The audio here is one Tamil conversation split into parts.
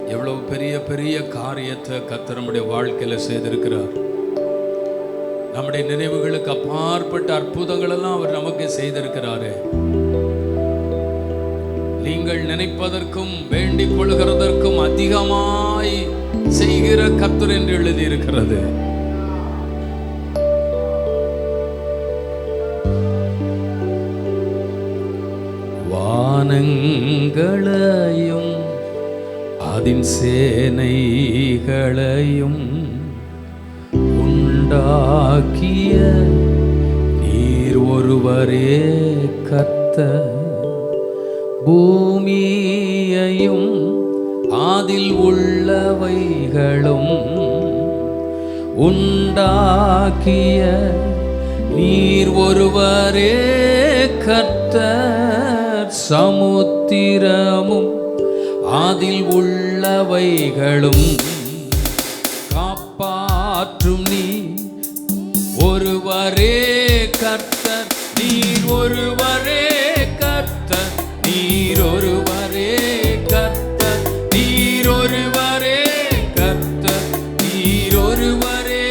எவ்வளவு பெரிய பெரிய காரியத்தை கர்த்தர் நம்முடைய வாழ்க்கையில செய்திருக்கிறார். நம்முடைய நினைவுகளுக்கு அப்பாற்பட்ட அற்புதங்கள் எல்லாம் அவர் நமக்கு செய்திருக்கிறாரே. நீங்கள் நினைப்பதற்கும் வேண்டிக் கொள்கிறதற்கும் அதிகமாய் செய்கிற கர்த்தர் என்று எழுதியிருக்கிறது. வானங்களையும் அதின் சேனைகளையும் உண்டாக்கிய நீர் ஒருவரே கர்த்தர். பூமியையும் அதில் உள்ளவைகளும் உண்டாக்கிய நீர் ஒருவரே கர்த்தர். சமுத்திரமும் அதில் உள்ளவைகளும் காப்பாற்றும் நீர் ஒருவரே கர்த்தர். நீர் ஒருவரே கர்த்தர். நீர் ஒருவரே கர்த்தர். நீர் ஒருவரே கர்த்தர். நீர் ஒருவரே.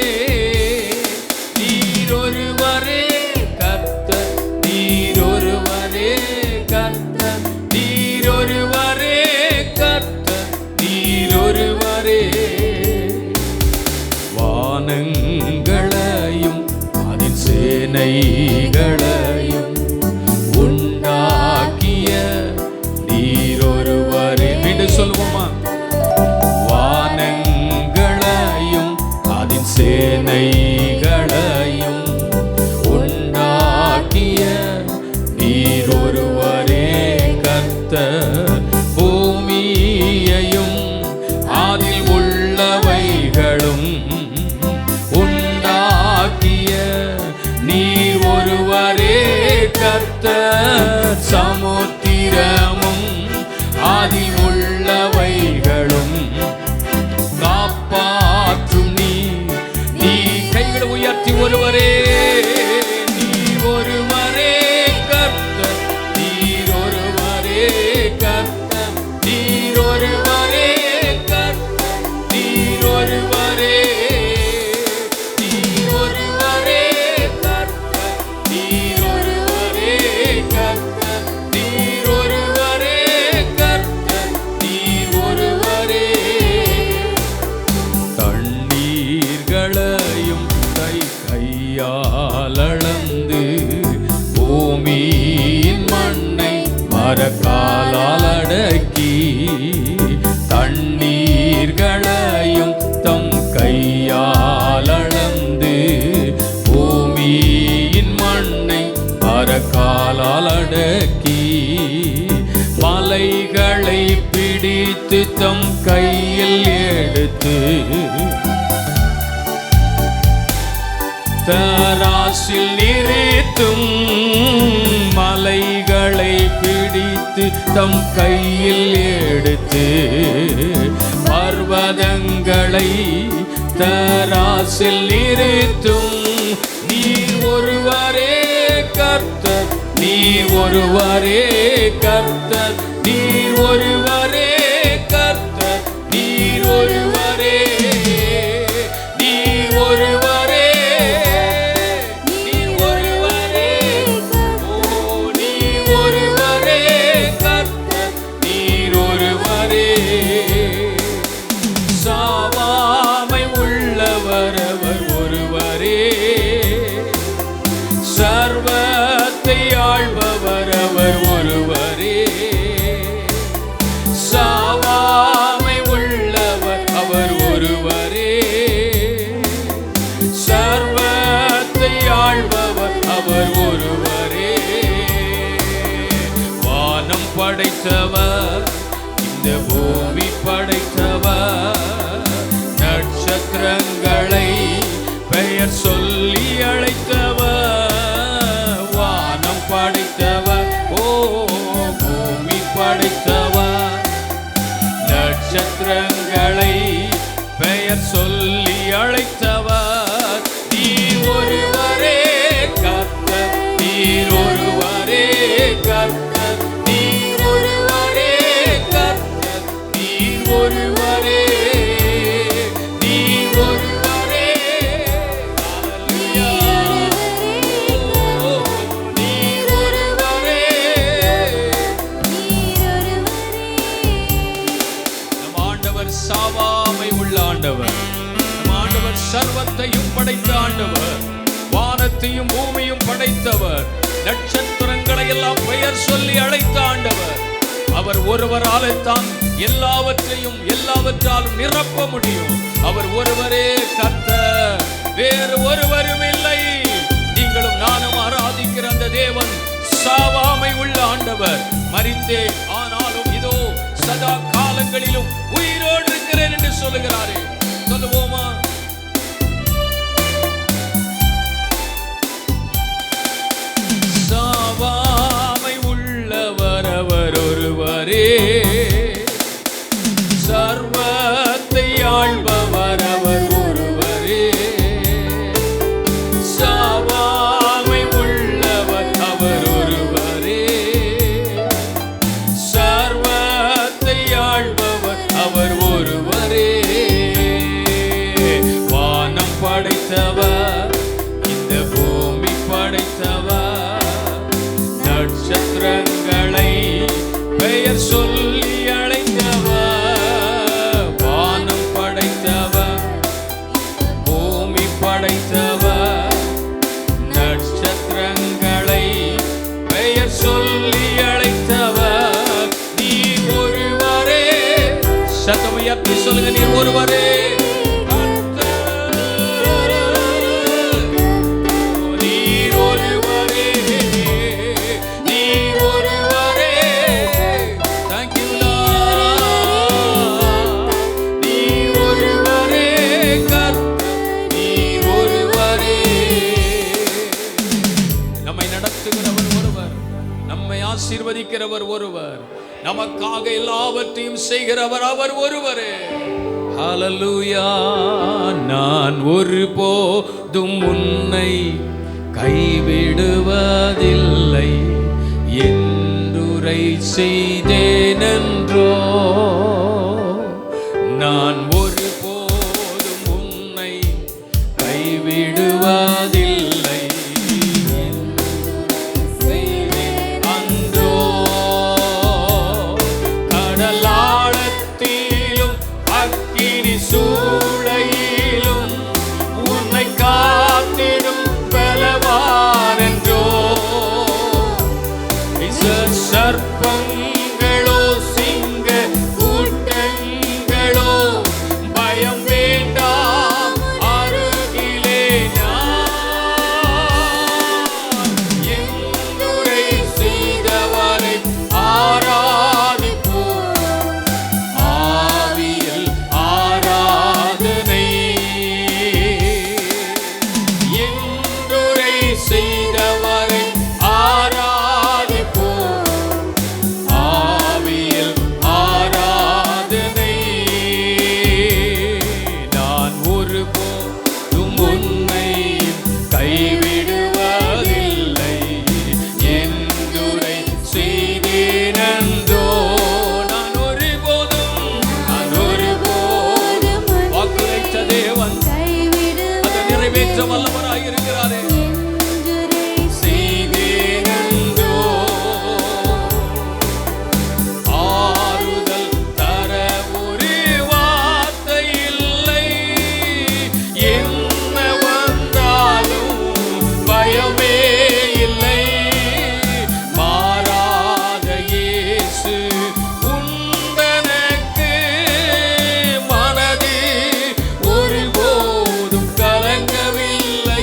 நீர் ஒருவரே கர்த்தர். நீர் ஒருவரே கர்த்தர். நீர் ஒருவரே கர்த்தர். நீர் ஒருவரே. வானங்களையும் அதின் சேனைகளையும் உண்டாக்கிய நீர் ஒருவரே. மீண்டும் சொல்லுவோமா? வானங்களையும் அதின் சேனைகளையும் உண்டாக்கிய நீர் ஒருவரே கர்த்தர். பூமியையும் அதில் உள்ளவைகளும் உண்டாக்கிய நீர் ஒருவரே கர்த்தர். சமுத்திரமும் அதில் உள்ளவைகளும் காப்பாற்றும் நீ கைகளை உயர்த்தி ஒருவரே. நீர் ஒருவரே கர்த்தர். நீர் ஒருவரே கர்த்தர். நீர் ஒருவரே கர்த்தர். நீர் ஒருவரே. நீர் ஒருவரே கர்த்தர். நீர் ஒருவரே கர்த்தர். நீர் ஒருவரே கர்த்தர். நீர் ஒருவரே. தண்ணீர்களையும் கையால் அளந்து பூமியின் மண்ணை மரக்காலால் அடக்கி தண்ணீர்களையும் தம் கையால் அளந்து பூமியின் மண்ணை மரக்காலால் அடக்கி மலைகளை பிடித்து தம் கையில் எடுத்து தராசில் நிறுத்தும். மலைகளை பிடித்து தம் கையில் எடுத்து பர்வதங்களை தராசில் நிறுத்தும். நீர் ஒருவரே கர்த்தர். நீர் ஒருவரே கர்த்தர். நீர் ஒருவரே கர்த்தர். நீர் ஒருவரே. நீர் ஒருவரே. நீர் ஒருவரே. ஓ நீர் ஒருவரே கர்த்தர். நீர் ஒருவரே. சாவாமை உள்ளவர் அவர் ஒருவரே. சர்வத்தை ஆள்பவர் அவர் ஒருவரே. சாவாமை உள்ளவர் அவர் ஒருவரே. சர்வத்தை ஆள்பவர் அவர் ஒருவரே. வானம் படைத்தவர் இந்த பூமி படைத்தவர். நட்சத்திரங்களை பெயர் சொல்லி அழைத்தவர். வானம் படைத்தவர். ஓ பூமி படைத்தவர். நட்சத்திரங்களை பெயர் சொல்லி அழைத்தவர். நீர் ஒருவரே கர்த்தர். நீர் ஒருவரே கர்த்தர். நீர் ஒருவரே கர்த்தர். நீர் ஒருவரே. சாவாமை உள்ள ஆண்டவர். நம் ஆண்டவர் சர்வத்தையும் படைத்த ஆண்டவர், வானத்தையும் பூமியும் படைத்தவர், நட்சத்திரங்களை எல்லாம் பெயர் சொல்லி அழைத்த ஆண்டவர். அவர் ஒருவராலே தான் எல்லாவற்றையும் எல்லாவற்றாலும் நிரப்ப முடியும். அவர் ஒருவரே கர்த்தர், வேறு ஒருவரும் இல்லை. நீங்களும் நானும் ஆராதிக்கிற அந்த தேவன் சாவாமை உள்ள ஆண்டவர். மரித்தே ஆனாலும் இதோ சதா காலங்களிலும் உயிரோடு இருக்கிறேன் என்று சொல்லுகிறாரே. சொல்லுவோமா? சாவாமை உள்ளவர் அவர் ஒருவரே, சர்வத்தை ஆள்பவர் அவர் ஒருவரே. சாவாமை உள்ளவர் அவர் ஒருவரே, சர்வத்தை ஆள்பவர் அவர் ஒருவரே. வானம் படைத்தவர், இந்த பூமி படைத்தவர், நட்சத்திரங்களை பெயர் சொல்லி அழைத்தவர். வானம் படைத்தவர், பூமி படைத்தவர், நட்சத்திரங்களை பெயர் சொல்லி அழைத்தவர். நீ ஒருவரே. சத்தம் உயர்த்தி சொல்லுங்க, நீ ஒருவரே. ஆசீர்வதிக்கிறவர் ஒருவர், நமக்காக எல்லாவற்றையும் செய்கிறவர் அவர் ஒருவரே. ஹல்லேலூயா. நான் ஒருபோதும் உன்னை கைவிடுவதில்லை என்றுரை செய்தேனென்றோ. நான் ஒருபோதும் உன்னை கைவிடுவதில்லை சூளையிலும் உன்னை காத்திடும் பலவான் என்றோ. சர்ப்பங்களோ சிங்க கூட்டங்களோ பயம் வேண்டாம், அருகிலே நான். என்னுரை செய்தவரை ஆராதிப்போம், ஆவியில் ஆராதனை. என்னுரை செய்தவரை ஆராதிப்போம், ஆவியில் ஆராதனை. நான் ஒருபோதும் உன்னை கைவிடுவதில்லை என்றுரை செய்தேனென்றோ. நான் ஒருபோதும் வாக்குரைத்த தேவன் அதை நிறைவேற்ற வல்லவராய் இருக்கிறாரே. செய்தேனென்றோ. ஆறுதல் தர ஒரு வார்த்தை இல்லை, என்ன வந்தாலும் பயமே இல்லை. மாறாத இயேசு உந்தனக்கு, மனது ஒருபோதும் கலங்கவில்லை.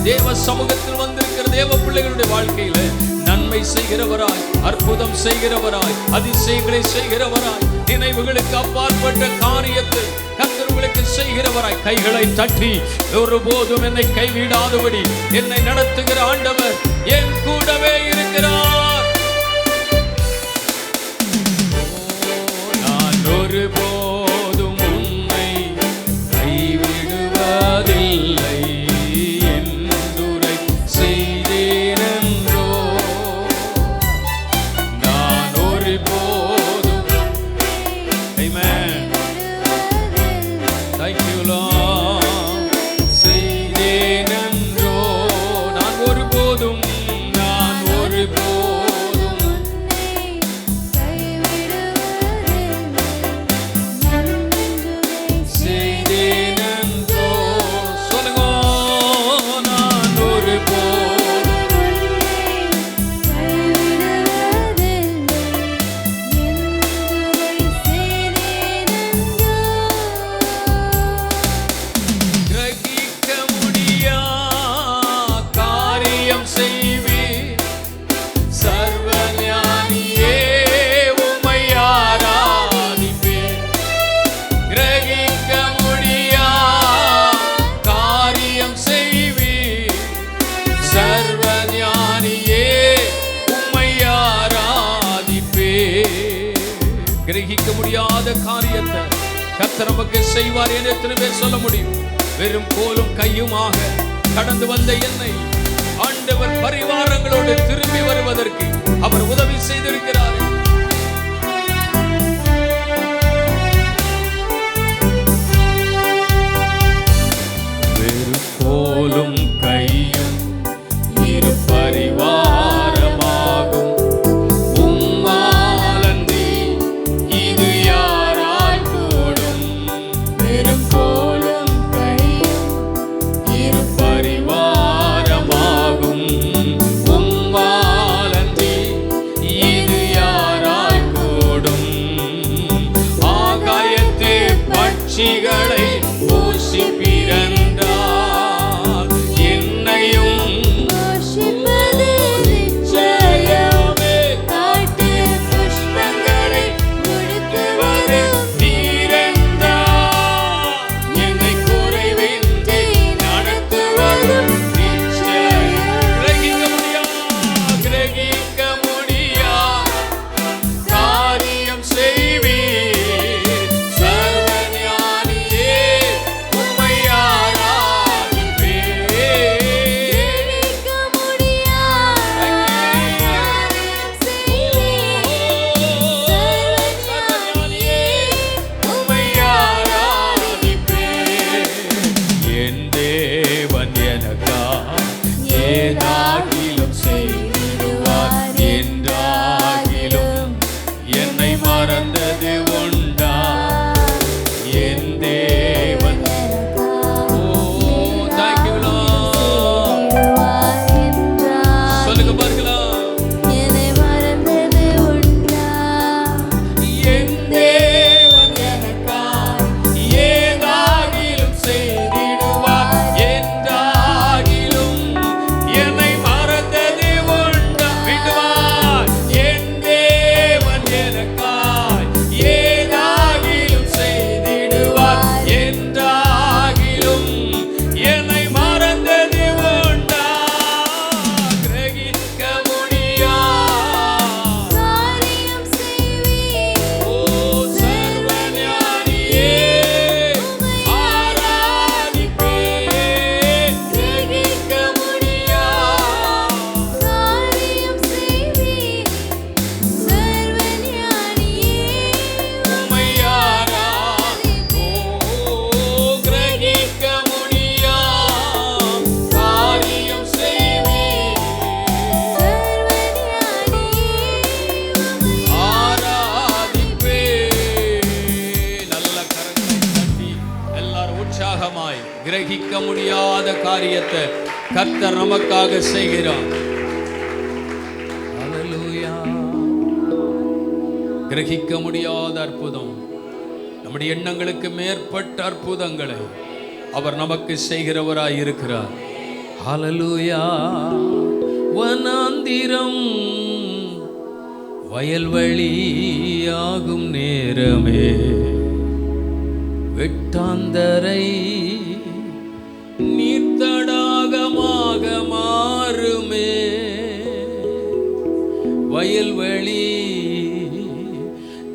தேவ சமூகத்தில் வந்திருக்கிற தேவ பிள்ளைகளுடைய வாழ்க்கையில நன்மை செய்கிறவராய், அற்புதம் செய்கிறவராய், அதிசயங்களை செய்கிறவராய், நினைவுகளுக்கு அப்பாற்பட்ட காரியத்தை கர்த்தர் உங்களுக்கு செய்கிறவராய், கைகளை தட்டி ஒருபோதும் என்னை கைவிடாதபடி என்னை நடத்துகிற ஆண்டவர் என் கூடவே இருக்கிறார். நான் ஒருபோதும் உன்னை கைவிடுவதில்லை என்றுரை செய்தேனென்றோ. நான் ஒருபோதும் Amen. Thank you Lord. செய்தேனென்றோ. நான் ஒருபோதும் செய்தேனென்றோ. சொல்லுங்க, நான் கிரகிக்க முடியா காரியம் செய்வீர் சர்வஞானியே, உம்மை ஆராதிப்பேன். கிரகிக்க முடியா காரியம் செய்வீர் சர்வஞானியே, உம்மை ஆராதிப்பேன். கிரகிக்க முடியாத காரியத்தை கர்த்தர் நமக்கு செய்வார் என்று எத்தனை பேர் சொல்ல முடியும்? வெறும் கோலும் கையுமாக கடந்து வந்த என்னை ஆண்டவர் பரிவாரங்களோடு திரும்பி வருவதற்கு அவர் உதவி செய்திருக்கிறார். வெறும் கோலும் கையும் இரு பரிவாரமாகும் உம்மாலன்றி இது யாரால் கூடும். வெறும் கோலும் இரு பரிவாரமாகும் உம்மாலன்றி இது யாரால் கூடும். ஆகாயத்து பட்சிகளை பூசி பிறந்தால் என்னையும் நிச்சயமே காட்டு புஷ்பங்களை முடித்து வரும் நீரென்றார். என்னை குறைவின்றி நடத்துவதும் நிச்சயம். கிரகிக்க முடியா காரியம் செய்வீர் சர்வஞானியே, உம்மை ஆராதிப்பேன். சர்வஞானியே, உம்மை ஆராதிப்பேன். என் தேவன் எனக்காய் ஏதாகிலும் செய்திடுவார் என்றாகிலும் என்னை மறந்தது உண்டா? என் தேவன் Thank you Lord. சொல்லுங்க பார்க்கலாம். என் தேவன் எனக்காய் ஏதாகிலும் செய்திடுவார் என்றாகிலும் என்னை மறந்தது உண்டா? விடுவார். என் தேவன் எனக்காய் ஏதாகிலும் செய்திடுவார் என்றாகிலும் என்னை மறந்தது உண்டா? கிரகிக்க முடியா ஓ சர்வஞானியே, ஆராதிப்பேன். கிரகிக்க முடியா உம்மை ஆராதிப்போம். கிரகிக்க முடியா காரியம் செய்வீர் ஆராதிப்பேன். நல்ல கரங்களை தட்டி எல்லாரும் உற்சாகமாய் கிரகிக்க முடியாத காரியத்தை கர்த்தர் நமக்காக செய்கிறார். ஹல்லேலூயா. கிரகிக்க முடியாத அற்புதம், நம்முடைய எண்ணங்களுக்கு மேற்பட்ட அற்புதங்களை அவர் நமக்கு செய்கிறவராய் இருக்கிறார். ஹல்லேலூயா. வனாந்திரம் வயல்வெளியாகும் நேரமே, வெட்டாந்தரை நீர்த்தடாகமாக மாறுமே. வயல்வெளி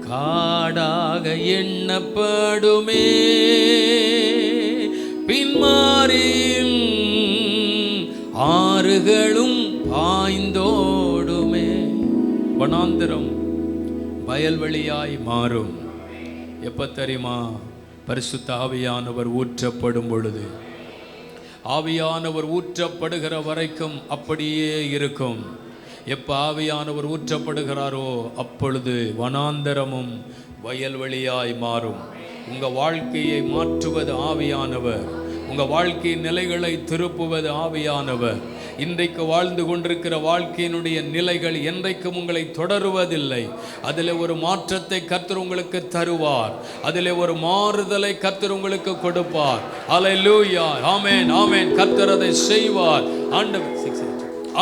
காடாக எண்ணப்படுமே, பின்மாறியும் ஆறுகளும் பாய்ந்தோடுமே. வனாந்திரம் வயல்வெளியாய் மாறும். எப்ப தெரியுமா? பரிசுத்த ஆவியானவர் ஊற்றப்படும் பொழுது. ஆவியானவர் ஊற்றப்படுகிற வரைக்கும் அப்படியே இருக்கும். எப்ப ஆவியானவர் ஊற்றப்படுகிறாரோ அப்பொழுது வனாந்தரமும் வயல்வெளியாய் மாறும். உங்க வாழ்க்கையை மாற்றுவது ஆவியானவர். உங்க வாழ்க்கையின் நிலைகளை திருப்புவது ஆவியானவர். இன்றைக்கு வாழ்ந்து கொண்டிருக்கிற வாழ்க்கையினுடைய நிலைகள் என்றைக்கும் உங்களை தொடருவதில்லை. அதில் ஒரு மாற்றத்தை கர்த்தர் உங்களுக்கு தருவார். அதில் ஒரு மாறுதலை கர்த்தர் உங்களுக்கு கொடுப்பார். அல்லேலூயா, ஆமென், ஆமென். கர்த்தர் அதை செய்வார்.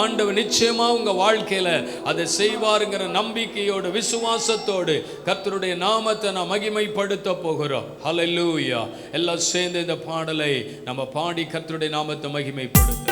ஆண்டவர் நிச்சயமா உங்க வாழ்க்கையில அதை செய்வாருங்கிற நம்பிக்கையோடு விசுவாசத்தோடு கர்த்தருடைய நாமத்தை நாம் மகிமைப்படுத்த போகிறோம். ஹல்லேலூயா. எல்லாம் சேர்ந்து இந்த பாடலை நம்ம பாடி கர்த்தருடைய நாமத்தை மகிமைப்படுத்த.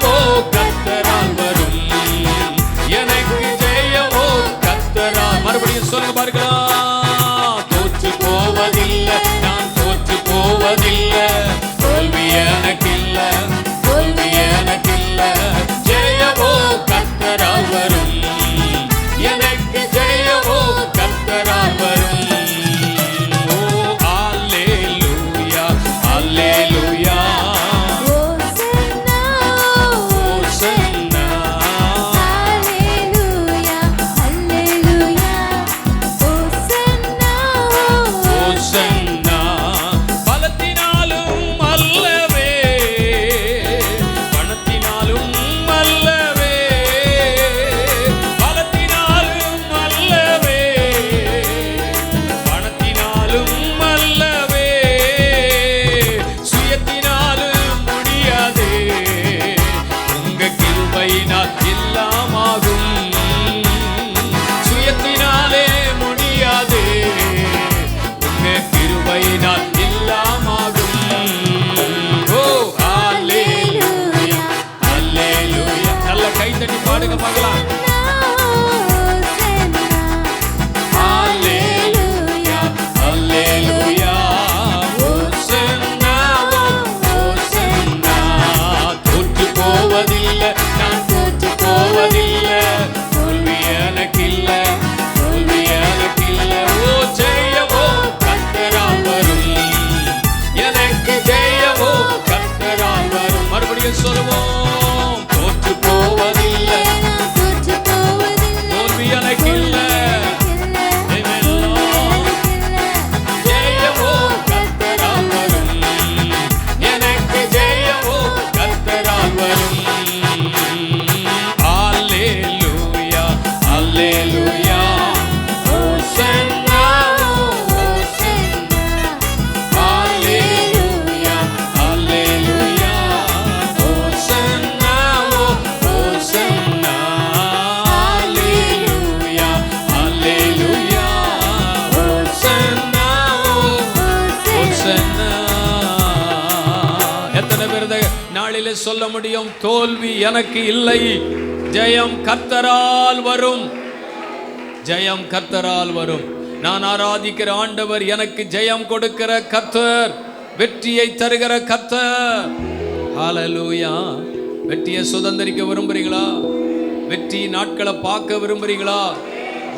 ஜெயமோ கர்த்தரால் வரும், எனக்கு ஜெயமோ கர்த்தரால். மறுபடியும் சொல்லுங்க பார்க்கலாம். தோற்று போவதில்லை, நான் தோற்று போவதில்லை, தோல்வி எனக்கில்ல, தோல்வி எனக்கில்ல. ஜெயமோ கர்த்தரால் வரும், எனக்கு ஜெயமோ கர்த்தரால் வரும். பாடுங்க பார்க்கலாம். ஹல்லேலூயா ஹல்லேலூயா ஹோசன்னா ஹோசன்னா. தோற்று போவதில்லை, நான் தோற்று போவதில்லை, தோல்வி எனக்கில்ல, தோல்வி எனக்கில்ல. ஓ ஜெயமோ கர்த்தரால் வரும், எனக்கு ஜெயமோ கர்த்தரால் வரும். மறுபடியும் சொல்லுவோம். தோற்று போவதில்லை, தோல்வி எனக்கில்ல, ஜெயமோ கர்த்தரால் வரும், எனக்கு ஜெயமோ கர்த்தரால் வரும். அல்லேலூயா அல்லேலூயா ஹோசன்னா ஹோசன்னா. அல்லேலூயா அல்லேலூயா ஹோசன்னா ஹோசன்னா. அல்லேலூயா அல்லேலூயா ஹோசன்னா ஹோசன்னா. எத்தனை பேர் நாளிலே சொல்ல முடியும்? தோல்வி எனக்கு இல்லை, ஜெயம் கர்த்தரால் வரும், ஜெயம் கர்த்தரால் வரும். நான் ஆராதிக்கிற ஆண்டவர் எனக்கு ஜெயம் கொடுக்கிற கர்த்தர், வெற்றியை தருகிற கர்த்தர். ஹல்லேலூயா. வெற்றியை சுதந்தரிக்க விரும்புறீங்களா? வெற்றி நாட்களை பார்க்க விரும்புறீங்களா?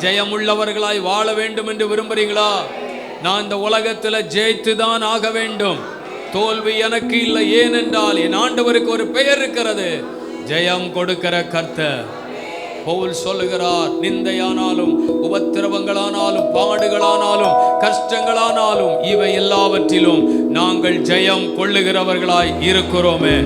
ஜெயம் உள்ளவர்களாய் வாழ வேண்டும் என்று விரும்புறீங்களா? நான் இந்த உலகத்தில் ஜெயித்து தான் ஆக வேண்டும், தோல்வி எனக்கு இல்லை. ஏனென்றால் என் ஆண்டவருக்கு ஒரு பெயர் இருக்கிறது, ஜெயம் கொடுக்கிற கர்த்தர். பவுல் சொல்லுகிறார், நிந்தையானாலும் உபத்திரவங்களானாலும் பாடுகளானாலும் கஷ்டங்களானாலும் இவை எல்லாவற்றிலும் நாங்கள் ஜெயம் கொள்ளுகிறவர்களாய் இருக்கிறோமே.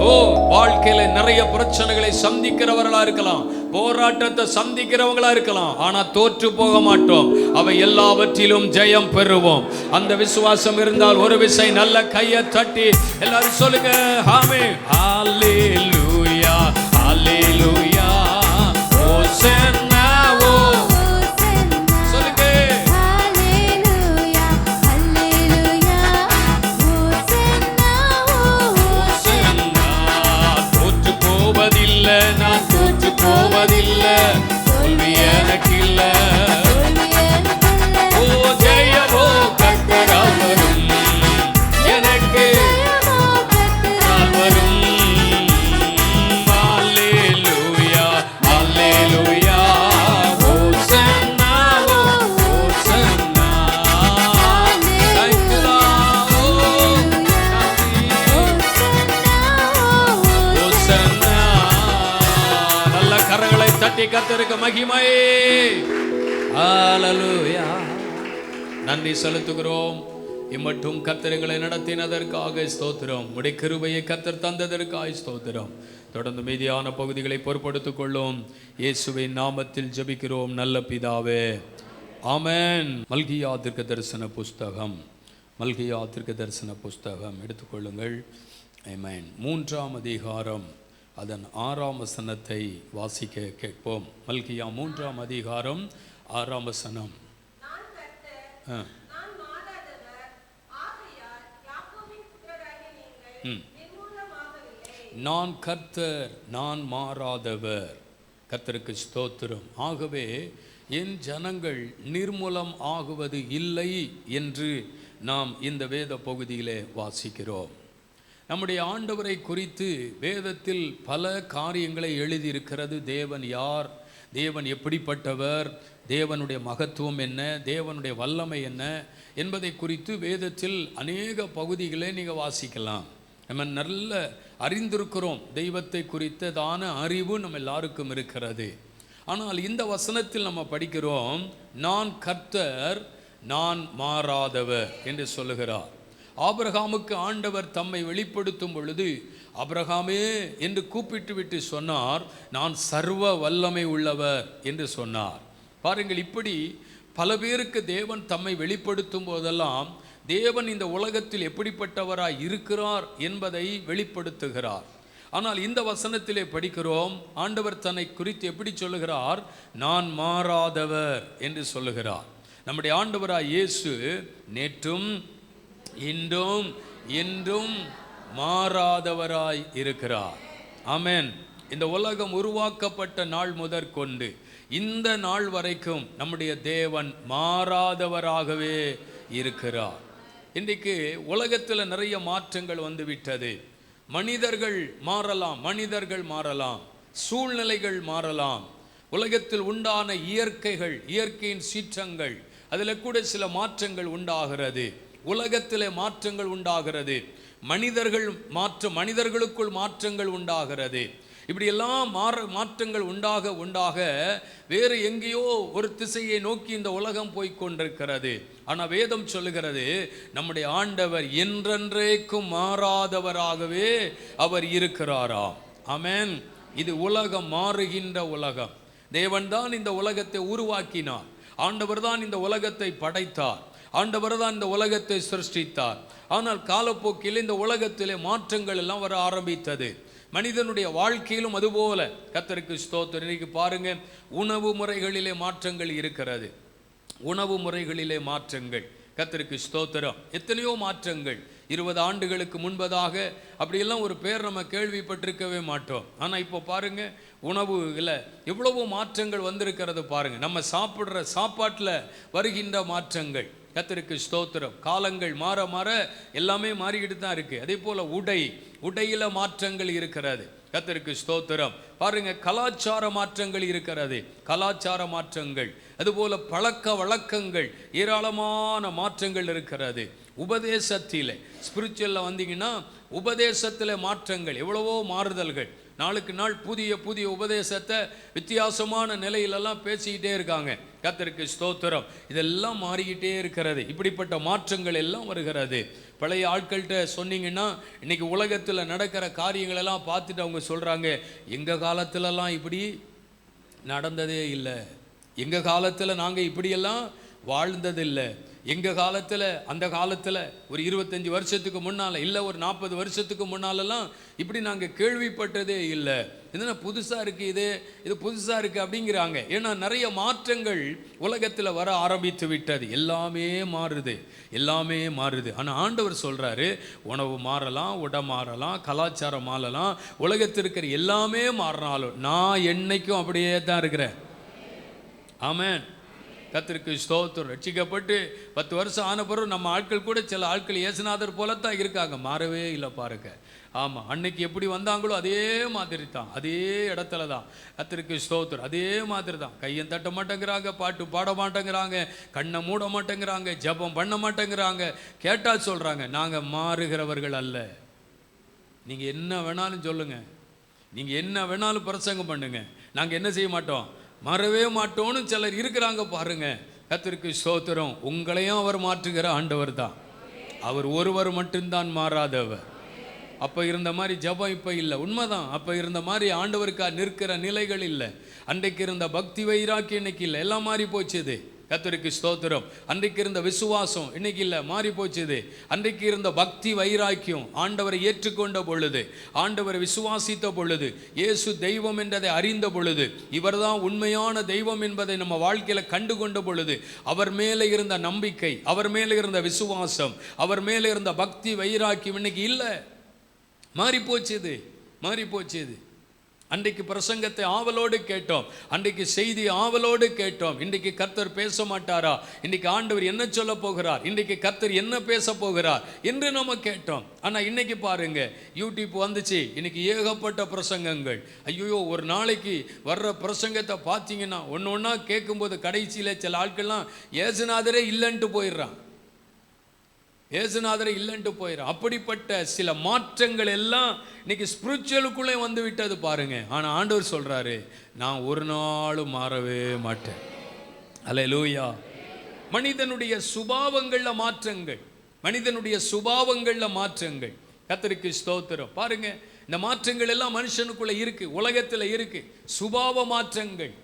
ஓ, வாழ்க்கையில நிறைய பிரச்சனைகளை சந்திக்கிறவர்களா இருக்கலாம், போராட்டத்தை சந்திக்கிறவங்களா இருக்கலாம், ஆனா தோற்று போக மாட்டோம். அவை எல்லாவற்றிலும் ஜெயம் பெறுவோம். அந்த விசுவாசம் இருந்தால் ஒரு விசை நல்ல கையை தட்டி எல்லாரும் சொல்லுங்க, ஆமென். ஹல்லேலூயா ஹல்லேலூயா ஹோசன்னா சொல்லுங்க. ஹல்லேலூயா ஹல்லேலூயா ஹோசன்னா ஹோசன்னா. தோற்று போவதில்லை, நான் தோற்று போவதில்லை, தோல்வி எனக்கில்ல. ஓ ஜெயமோ கர்த்தரால் வரும், எனக்கு கர்த்தரால் வரும். அல்லேலூயா அல்லேலூயா ஹோசன்னா ஹோசன்னா. ஹோசன்னா. நல்ல கரங்களை தட்டி கர்த்தருக்கு மகிமை. ஹல்லேலூயா. நன்றி செலுத்துகிறோம். இம்மட்டும் கர்த்தர்களை நடத்தினதற்காக ஸ்தோத்திரம். உடைய கிருபையை கர்த்தர் தந்ததற்காக ஸ்தோத்திரம். தொடர்ந்து மீதியான பகுதிகளை பொறுப்படுத்திக் கொள்ளும். இயேசுவின் நாமத்தில் ஜெபிக்கிறோம் நல்ல பிதாவே, ஆமென். மல்கியா தீர்க்க தரிசன புஸ்தகம், மல்கியா தீர்க்க தரிசன புஸ்தகம் எடுத்துக்கொள்ளுங்கள். ஆமென். 3ஆம் அதிகாரம் அதன் 6ஆம் வசனத்தை வாசிக்க கேட்போம். மல்கியா 3ஆம் அதிகாரம் 6ஆம் வசனம். நான் கர்த்தர், நான் மாறாதவர். கர்த்தருக்கு ஸ்தோத்திரம். ஆகவே என் ஜனங்கள் நிர்மூலம் ஆகுவது இல்லை என்று நாம் இந்த வேத பகுதியிலே வாசிக்கிறோம். நம்முடைய ஆண்டவரை குறித்து வேதத்தில் பல காரியங்களை எழுதியிருக்கிறது. தேவன் யார், தேவன் எப்படிப்பட்டவர், தேவனுடைய மகத்துவம் என்ன, தேவனுடைய வல்லமை என்ன என்பதை குறித்து வேதத்தில் அநேக பகுதிகளை நீங்கள் வாசிக்கலாம். நம்ம நல்ல அறிந்திருக்கிறோம். தெய்வத்தை குறித்ததான அறிவு நம்ம எல்லாருக்கும் இருக்கிறது. ஆனால் இந்த வசனத்தில் நம்ம படிக்கிறோம், நான் கர்த்தர், நான் மாறாதவர் என்று சொல்லுகிறார். ஆபிரகாமுக்கு ஆண்டவர் தம்மை வெளிப்படுத்தும் பொழுது ஆபிரகாமே என்று கூப்பிட்டு விட்டு சொன்னார், நான் சர்வ வல்லமை உள்ளவர் என்று சொன்னார். பாருங்கள், இப்படி பல பேருக்கு தேவன் தம்மை வெளிப்படுத்தும் போதெல்லாம் தேவன் இந்த உலகத்தில் எப்படிப்பட்டவராய் இருக்கிறார் என்பதை வெளிப்படுத்துகிறார். ஆனால் இந்த வசனத்திலே படிக்கிறோம், ஆண்டவர் தன்னை குறித்து எப்படி சொல்லுகிறார், நான் மாறாதவர் என்று சொல்லுகிறார். நம்முடைய ஆண்டவராய் இயேசு நேற்றும் இன்றும் என்றும் மாறாதவராய் இருக்கிறார். ஆமென். இந்த உலகம் உருவாக்கப்பட்ட நாள் முதற்கொண்டு இந்த நாள் வரைக்கும் நம்முடைய தேவன் மாறாதவராகவே இருக்கிறார். இன்றைக்கு உலகத்தில் நிறைய மாற்றங்கள் வந்துவிட்டது. மனிதர்கள் மாறலாம், சூழ்நிலைகள் மாறலாம், உலகத்தில் உண்டான இயற்கையின் சீற்றங்கள், அதில் கூட சில மாற்றங்கள் உண்டாகிறது. உலகத்தில் மாற்றங்கள் உண்டாகிறது, மனிதர்களுக்குள் மாற்றங்கள் உண்டாகிறது. இப்படியெல்லாம் மாற்றங்கள் உண்டாக வேறு எங்கேயோ ஒரு திசையை நோக்கி இந்த உலகம் போய்கொண்டிருக்கிறது. ஆனால் வேதம் சொல்லுகிறது, நம்முடைய ஆண்டவர் என்றென்றைக்கும் மாறாதவராகவே அவர் இருக்கிறாராம். ஆமென். இது உலகம் மாறுகின்ற உலகம். தேவன் தான் இந்த உலகத்தை உருவாக்கினார். ஆண்டவர் தான் இந்த உலகத்தை படைத்தார். ஆண்டவர் தான் இந்த உலகத்தை சிருஷ்டித்தார். ஆனால் காலப்போக்கில் இந்த உலகத்திலே மாற்றங்கள் எல்லாம் வர ஆரம்பித்தது. மனிதனுடைய வாழ்க்கையிலும் அதுபோல. கர்த்தருக்கு ஸ்தோத்திரம். இன்னைக்கு பாருங்க, உணவு முறைகளிலே மாற்றங்கள் இருக்கிறது. உணவு முறைகளிலே மாற்றங்கள், கர்த்தருக்கு ஸ்தோத்திரம். எத்தனையோ மாற்றங்கள். 20 ஆண்டுகளுக்கு முன்பதாக அப்படியெல்லாம் ஒரு பேர் நம்ம கேள்விப்பட்டிருக்கவே மாட்டோம். ஆனால் இப்போ பாருங்க, உணவுல எவ்வளவோ மாற்றங்கள் வந்திருக்கிறது. பாருங்க, நம்ம சாப்பிட்ற சாப்பாட்டில் வருகின்ற மாற்றங்கள், கர்த்தருக்கு ஸ்தோத்திரம். காலங்கள் மாற மாற எல்லாமே மாறிக்கிட்டு தான் இருக்கு. அதே போல உடையில மாற்றங்கள் இருக்கிறது. கர்த்தருக்கு ஸ்தோத்திரம். பாருங்க, கலாச்சார மாற்றங்கள் இருக்கிறது. கலாச்சார மாற்றங்கள், அதுபோல பழக்க வழக்கங்கள், ஏராளமான மாற்றங்கள் இருக்கிறது. உபதேசத்திலே ஸ்பிரிச்சுவல்ல வந்தீங்கன்னா உபதேசத்தில் மாற்றங்கள், எவ்வளவோ மாறுதல்கள். நாளுக்கு நாள் புதிய உபதேசத்தை வித்தியாசமான நிலையிலெல்லாம் பேசிக்கிட்டே இருக்காங்க. கர்த்தருக்கு ஸ்தோத்திரம். இதெல்லாம் மாறிக்கிட்டே இருக்கிறது. இப்படிப்பட்ட மாற்றங்கள் எல்லாம் வருகிறது. பழைய ஆட்கள்கிட்ட சொன்னீங்கன்னா இன்னைக்கு உலகத்தில் நடக்கிற காரியங்கள் எல்லாம் பார்த்துட்டு அவங்க சொல்கிறாங்க, எங்கள் காலத்திலலாம் இப்படி நடந்ததே இல்லை, எங்கள் காலத்தில் நாங்கள் இப்படியெல்லாம் வாழ்ந்ததில்லை, எங்கள் காலத்தில் அந்த காலத்தில் ஒரு 25 வருஷத்துக்கு முன்னால் இல்லை ஒரு 40 வருஷத்துக்கு முன்னாலெல்லாம் இப்படி நாங்கள் கேள்விப்பட்டதே இல்லை, இதெல்லாம் புதுசாக இருக்குது, இது புதுசாக இருக்குது அப்படிங்கிறாங்க. ஏன்னா நிறைய மாற்றங்கள் உலகத்தில் வர ஆரம்பித்து விட்டது. எல்லாமே மாறுது. ஆனால் ஆண்டவர் சொல்கிறாரு, உணவு மாறலாம், உடை மாறலாம், கலாச்சாரம் மாறலாம், உலகத்தில் இருக்கிற எல்லாமே மாறினாலும் நான் என்னைக்கும் அப்படியே தான் இருக்கிறேன். ஆமென். கர்த்தருக்கு ஸ்தோத்திரம். ரட்சிக்கப்பட்டு 10 வருஷம் ஆன பிறகு நம்ம ஆட்கள் கூட சில ஆட்கள் இயேசுநாதர் போலத்தான் இருக்காங்க, மாறவே இல்லை பாருங்க. ஆமாம், அன்னைக்கு எப்படி வந்தாங்களோ அதே மாதிரி தான், அதே இடத்துல தான். கர்த்தருக்கு ஸ்தோத்திரம். அதே மாதிரி தான். கையை தட்ட மாட்டேங்கிறாங்க, பாட்டு பாட மாட்டேங்கிறாங்க, கண்ணை மூட மாட்டேங்கிறாங்க, ஜெபம் பண்ண மாட்டேங்கிறாங்க. கேட்டால் சொல்கிறாங்க, நாங்கள் மாறுகிறவர்கள் அல்ல. நீங்கள் என்ன வேணாலும் சொல்லுங்க, நீங்கள் என்ன வேணாலும் பிரசங்கம் பண்ணுங்க, நாங்கள் என்ன செய்ய மாட்டோம், மாறவே மாட்டோன்னு சிலர் இருக்கிறாங்க பாருங்க. கர்த்தருக்கு ஸ்தோத்திரம். உங்களையும் அவர் மாற்றுகிற ஆண்டவர் தான். அவர் ஒருவர் மட்டும்தான் மாறாதவர். அப்போ இருந்த மாதிரி ஜபம் இப்போ இல்லை, உண்மைதான். அப்போ இருந்த மாதிரி ஆண்டவருக்கா நிற்கிற நிலைகள் இல்லை. அன்றைக்கு இருந்த பக்தி வைராக்கியம் இன்னைக்கு இல்லை, எல்லாம் மாறி போச்சுது. கர்த்தருக்கு ஸ்தோத்திரம். அன்றைக்கு இருந்த விசுவாசம் இன்னைக்கு இல்லை, மாறி போச்சுது. அன்றைக்கு இருந்த பக்தி வைராக்கியம், ஆண்டவரை ஏற்றுக்கொண்ட பொழுது, ஆண்டவரை விசுவாசித்த பொழுது, இயேசு தெய்வம் என்றதை அறிந்த பொழுது, இவர்தான் உண்மையான தெய்வம் என்பதை நம்ம வாழ்க்கையில் கண்டு கொண்ட பொழுது, அவர் மேலே இருந்த நம்பிக்கை, அவர் மேலே இருந்த விசுவாசம், அவர் மேலே இருந்த பக்தி வைராக்கியம் இன்னைக்கு இல்லை, மாறி போச்சுது. மாறி போச்சு. இது அன்றைக்கு பிரசங்கத்தை ஆவலோடு கேட்டோம், அன்றைக்கு செய்தி ஆவலோடு கேட்டோம். இன்றைக்கு கர்த்தர் பேச மாட்டாரா, இன்றைக்கு ஆண்டவர் என்ன சொல்ல போகிறார், இன்றைக்கு கர்த்தர் என்ன பேச போகிறார் என்று நம்ம கேட்டோம். ஆனால் இன்னைக்கு பாருங்க, யூடியூப் வந்துச்சு, இன்னைக்கு ஏகப்பட்ட பிரசங்கங்கள். ஐயோ, ஒரு நாளைக்கு வர்ற பிரசங்கத்தை பார்த்தீங்கன்னா ஒன்று ஒன்றா கேட்கும்போது கடைசியில் சில ஆட்கள்லாம் ஏசுநாதரே இல்லைன்ட்டு போயிடுறான், ஏசுநாதரை இல்லைன்ட்டு போயிடும். அப்படிப்பட்ட சில மாற்றங்கள் எல்லாம் இன்னைக்கு ஸ்பிரிச்சுவலுக்குள்ளே வந்து விட்டது பாருங்க. ஆனால் ஆண்டவர் சொல்றாரு, நான் ஒரு நாளும் மாறவே மாட்டேன். அல்லேலூயா. மனிதனுடைய சுபாவங்கள்ல மாற்றங்கள், மனிதனுடைய சுபாவங்கள்ல மாற்றங்கள். கர்த்தருக்கு ஸ்தோத்திரம். பாருங்க, இந்த மாற்றங்கள் எல்லாம் மனுஷனுக்குள்ள இருக்கு, உலகத்தில் இருக்கு, சுபாவ மாற்றங்கள்.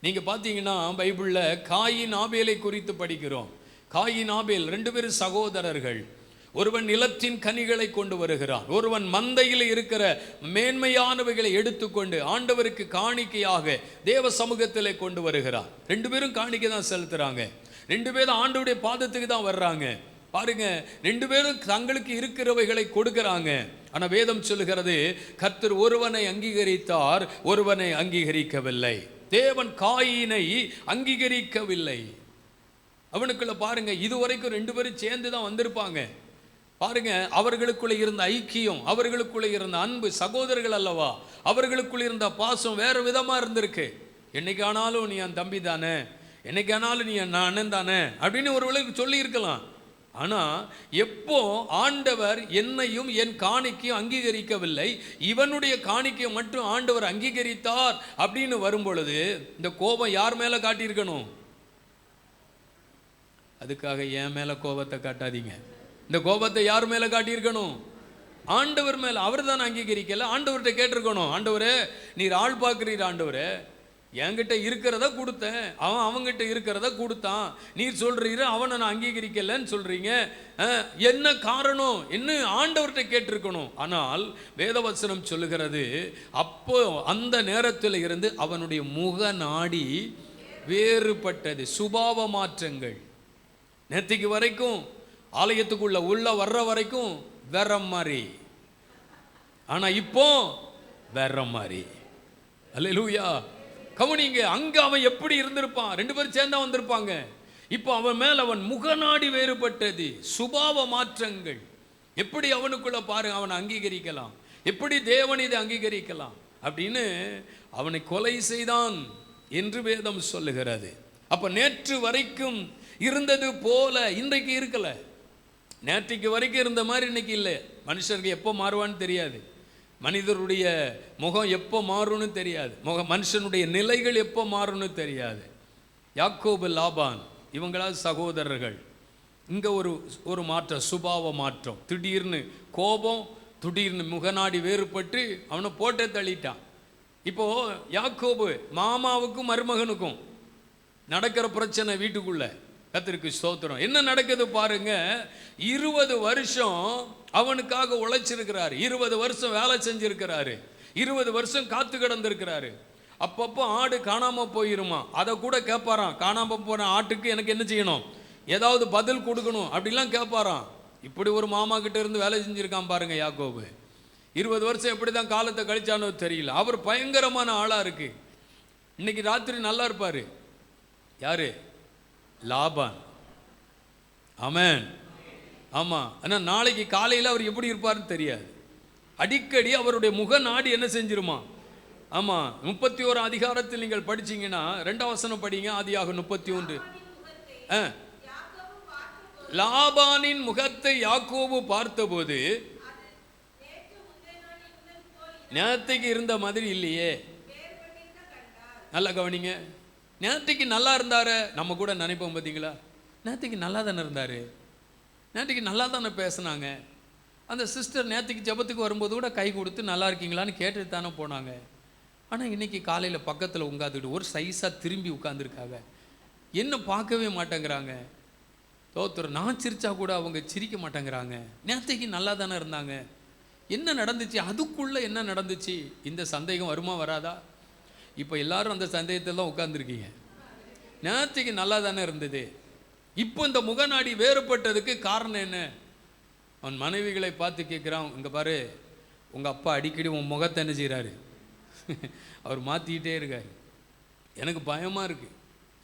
நீங்க பார்த்தீங்கன்னா பைபிள்ல காயின் ஆபேலை குறித்து படிக்கிறோம். காயின் ஆபேல் 2 பேரும் சகோதரர்கள். ஒருவன் நிலத்தின் கனிகளை கொண்டு வருகிறான், ஒருவன் மந்தையில் இருக்கிற மேன்மையானவைகளை எடுத்துக்கொண்டு ஆண்டவருக்கு காணிக்கையாக தேவ சமூகத்தில் கொண்டு வருகிறான். 2 பேரும் காணிக்கை தான் செலுத்துறாங்க, 2 பேரும் ஆண்டவருடைய பாதத்துக்கு தான் வர்றாங்க. பாருங்க, 2 பேரும் தங்களுக்கு இருக்கிறவைகளை கொடுக்கிறாங்க. ஆனா வேதம் சொல்லுகிறது, கர்த்தர் ஒருவனை அங்கீகரித்தார், ஒருவனை அங்கீகரிக்கவில்லை. தேவன் காயினை அங்கீகரிக்கவில்லை. அவனுக்குள்ள பாருங்க, இதுவரைக்கும் 2 பேரும் சேர்ந்து தான் வந்திருப்பாங்க. பாருங்க, அவர்களுக்குள்ள இருந்த ஐக்கியம், அவர்களுக்குள்ள இருந்த அன்பு, சகோதரர்கள் அல்லவா, அவர்களுக்குள்ள இருந்த பாசம் வேற விதமா இருந்திருக்கு. என்னைக்கானாலும் நீ என் தம்பி தானே, என்னைக்கானாலும் நீ என் அண்ணன் தானே அப்படின்னு ஒருவளுக்கு சொல்லி இருக்கலாம். ஆனா எப்போ ஆண்டவர் என்னையும் என் காணிக்கையும் அங்கீகரிக்கவில்லை, இவனுடைய காணிக்கையை மட்டும் ஆண்டவர் அங்கீகரித்தார் அப்படின்னு வரும் பொழுது இந்த கோபம் யார் மேல காட்டியிருக்கணும்? அதுக்காக என் மேல கோபத்தை காட்டாதீங்க. இந்த கோபத்தை யார் மேல காட்டியிருக்கணும்? ஆண்டவர் மேல. அவர் தான் அங்கீகரிக்கல. ஆண்டவர்கிட்ட கேட்டிருக்கணும், ஆண்டவரே நீர் ஆள் பார்க்கிறீர், ஆண்டவரே என்கிட்ட இருக்கிறத கொடுத்தேன், அவன் அவங்கிட்ட இருக்கிறத கொடுத்தான், நீர் சொல்றீரு அவனை நான் அங்கீகரிக்கலன்னு சொல்றீங்க, என்ன காரணம் என்ன ஆண்டவர்கிட்ட கேட்டிருக்கணும். ஆனால் வேதவசனம் சொல்லுகிறது, அப்போ அந்த நேரத்தில் இருந்து அவனுடைய முக நாடி வேறுபட்டது. சுபாவ மாற்றங்கள். நேத்திக்கு வரைக்கும் ஆலயத்துக்குள்ள உள்ள வர்ற வரைக்கும் வேற மாதிரி, ஆனா இப்போ வேற மாதிரி. அல்லேலூயா. கவனிங்க, அங்க அவன் எப்படி இருந்திருப்பான், 2 பேரும் சேர்ந்தா வந்திருப்பாங்க. இப்போ அவன் மேல் அவன் முகநாடி வேறுபட்டது. சுபாவ மாற்றங்கள். எப்படி அவனுக்குள்ள பாருங்க, அவனை அங்கீகரிக்கலாம், எப்படி தேவன் இதை அங்கீகரிக்கலாம் அப்படின்னு அவனை கொலை செய்தான் என்று வேதம் சொல்லுகிறது. அப்ப நேற்று வரைக்கும் இருந்தது போல இன்றைக்கு இருக்கல. நேற்றைக்கு வரைக்கும் இருந்த மாதிரி இன்னைக்கு இல்லை. மனுஷருக்கு எப்போ மாறுவான்னு தெரியாது, மனிதருடைய முகம் எப்போ மாறும்னு தெரியாது, மனுஷனுடைய நிலைகள் எப்போ மாறும்னு தெரியாது. யாக்கோபு லாபான் இவங்களால் சகோதரர்கள். இங்கே ஒரு மாற்றம், சுபாவ மாற்றம். திடீர்னு கோபம், திடீர்னு முகநாடி வேறுபட்டு அவனை போட்டே தள்ளிட்டான். இப்போ யாக்கோபு மாமாவுக்கும் மருமகனுக்கும் நடக்கிற பிரச்சனை வீட்டுக்குள்ள. கர்த்தருக்கு ஸ்தோத்திரம். என்ன நடக்குது பாருங்க, 20 வருஷம் அவனுக்காக உழைச்சிருக்கிறாரு, 20 வருஷம் வேலை செஞ்சிருக்கிறாரு, 20 வருஷம் காத்து கிடந்திருக்கிறாரு. அப்பப்போ ஆடு காணாம போயிருமா, அதை கூட கேட்பாராம். காணாம போன ஆட்டுக்கு எனக்கு என்ன செய்யணும், ஏதாவது பதில் கொடுக்கணும் அப்படிலாம் கேட்பாராம். இப்படி ஒரு மாமா கிட்ட இருந்து வேலை செஞ்சிருக்கான் பாருங்க யாக்கோபு. 20 வருஷம் எப்படி தான் காலத்தை கழிச்சானோ தெரியல. அவர் பயங்கரமான ஆளா இருக்கு. இன்னைக்கு ராத்திரி நல்லா இருப்பாரு. யாரு? லாபான். ஆமென். ஆமா. ஆனால் நாளைக்கு காலையில் அவர் எப்படி இருப்பார்னு தெரியாது. அடிக்கடி அவருடைய முக நாடி என்ன செஞ்சிருமா. ஆமா, 31 அதிகாரத்தில் நீங்கள் படிச்சீங்கன்னா 2ஆம் வசனம் படிங்க. ஆதியாகமம் 31. லாபானின் முகத்தை யாக்கோபு பார்த்தபோது நேற்றைக்கு இருந்த மாதிரி இல்லையே. நல்லா கவனிங்க. நேற்றுக்கு நல்லா இருந்தாரு, நம்ம கூட நினைப்போம் பார்த்தீங்களா, நேற்றுக்கு நல்லா தானே இருந்தாரு, நேற்றுக்கு நல்லா தானே பேசினாங்க. அந்த சிஸ்டர் நேற்றுக்கு ஜெபத்துக்கு வரும்போது கூட கை கொடுத்து நல்லா இருக்கீங்களான்னு கேட்டுட்டு தானே போனாங்க. ஆனால் இன்னைக்கு காலையில் பக்கத்தில் உட்காந்துக்கிட்டு ஒரு சைஸாக திரும்பி உட்காந்துருக்காங்க, என்ன பார்க்கவே மாட்டேங்கிறாங்க. தோத்துறோம். நான் சிரிச்சா கூட அவங்க சிரிக்க மாட்டேங்கிறாங்க. நேற்றுக்கு நல்லா தானே இருந்தாங்க, என்ன நடந்துச்சு, அதுக்குள்ளே என்ன நடந்துச்சு? இந்த சந்தேகம் வருமா வராதா? இப்போ எல்லாரும் அந்த சந்தேகத்தில் தான் உட்காந்துருக்கீங்க. நேற்றுக்கு நல்லா தானே இருந்தது, இப்போ இந்த முகநாடி வேறுபட்டதுக்கு காரணம் என்ன? அவன் மனைவிகளை பார்த்து கேட்குறான், இங்கே பாரு, உங்கள் அப்பா அடிக்கடி உன் முகத்தை என்ன செய்கிறாரு? அவர் மாற்றிக்கிட்டே இருக்கார். எனக்கு பயமாக இருக்குது.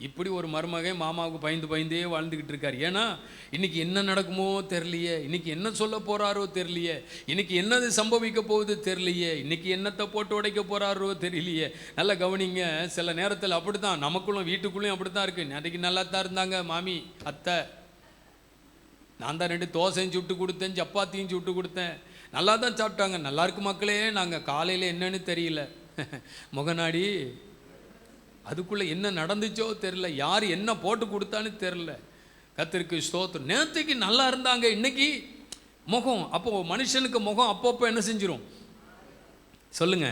இப்படி ஒரு மருமகன் மாமாவுக்கு பயந்து பயந்தே வாழ்ந்துக்கிட்டு இருக்கார். ஏன்னா இன்றைக்கி என்ன நடக்குமோ தெரியலையே, இன்றைக்கி என்ன சொல்ல போகிறாரோ தெரியலையே, இன்றைக்கி என்னது சம்பவிக்க போகுது தெரியலையே, இன்றைக்கி என்னத்தை போட்டு உடைக்க போகிறாரோ தெரியலையே. நல்லா கவனிங்க, சில நேரத்தில் அப்படி தான், நமக்குள்ளும் வீட்டுக்குள்ளேயும் அப்படி தான் இருக்குது. அன்றைக்கி நல்லா தான் இருந்தாங்க மாமி அத்தை, நான் தான் 2 தோசையும் சுட்டு கொடுத்தேன், சப்பாத்தியும் சுட்டு கொடுத்தேன், நல்லா தான் சாப்பிட்டாங்க. நல்லா இருக்கு மக்களே. நாங்கள் காலையில் என்னன்னு தெரியல, முகநாடி அதுக்குள்ளே என்ன நடந்துச்சோ தெரில, யார் என்ன போட்டு கொடுத்தான்னு தெரில. கர்த்தருக்கு ஸ்தோத்திரம். நேற்றுக்கு நல்லா இருந்தாங்க, இன்னைக்கு முகம். அப்போ மனுஷனுக்கு முகம் அப்பப்போ என்ன செஞ்சிடும் சொல்லுங்க?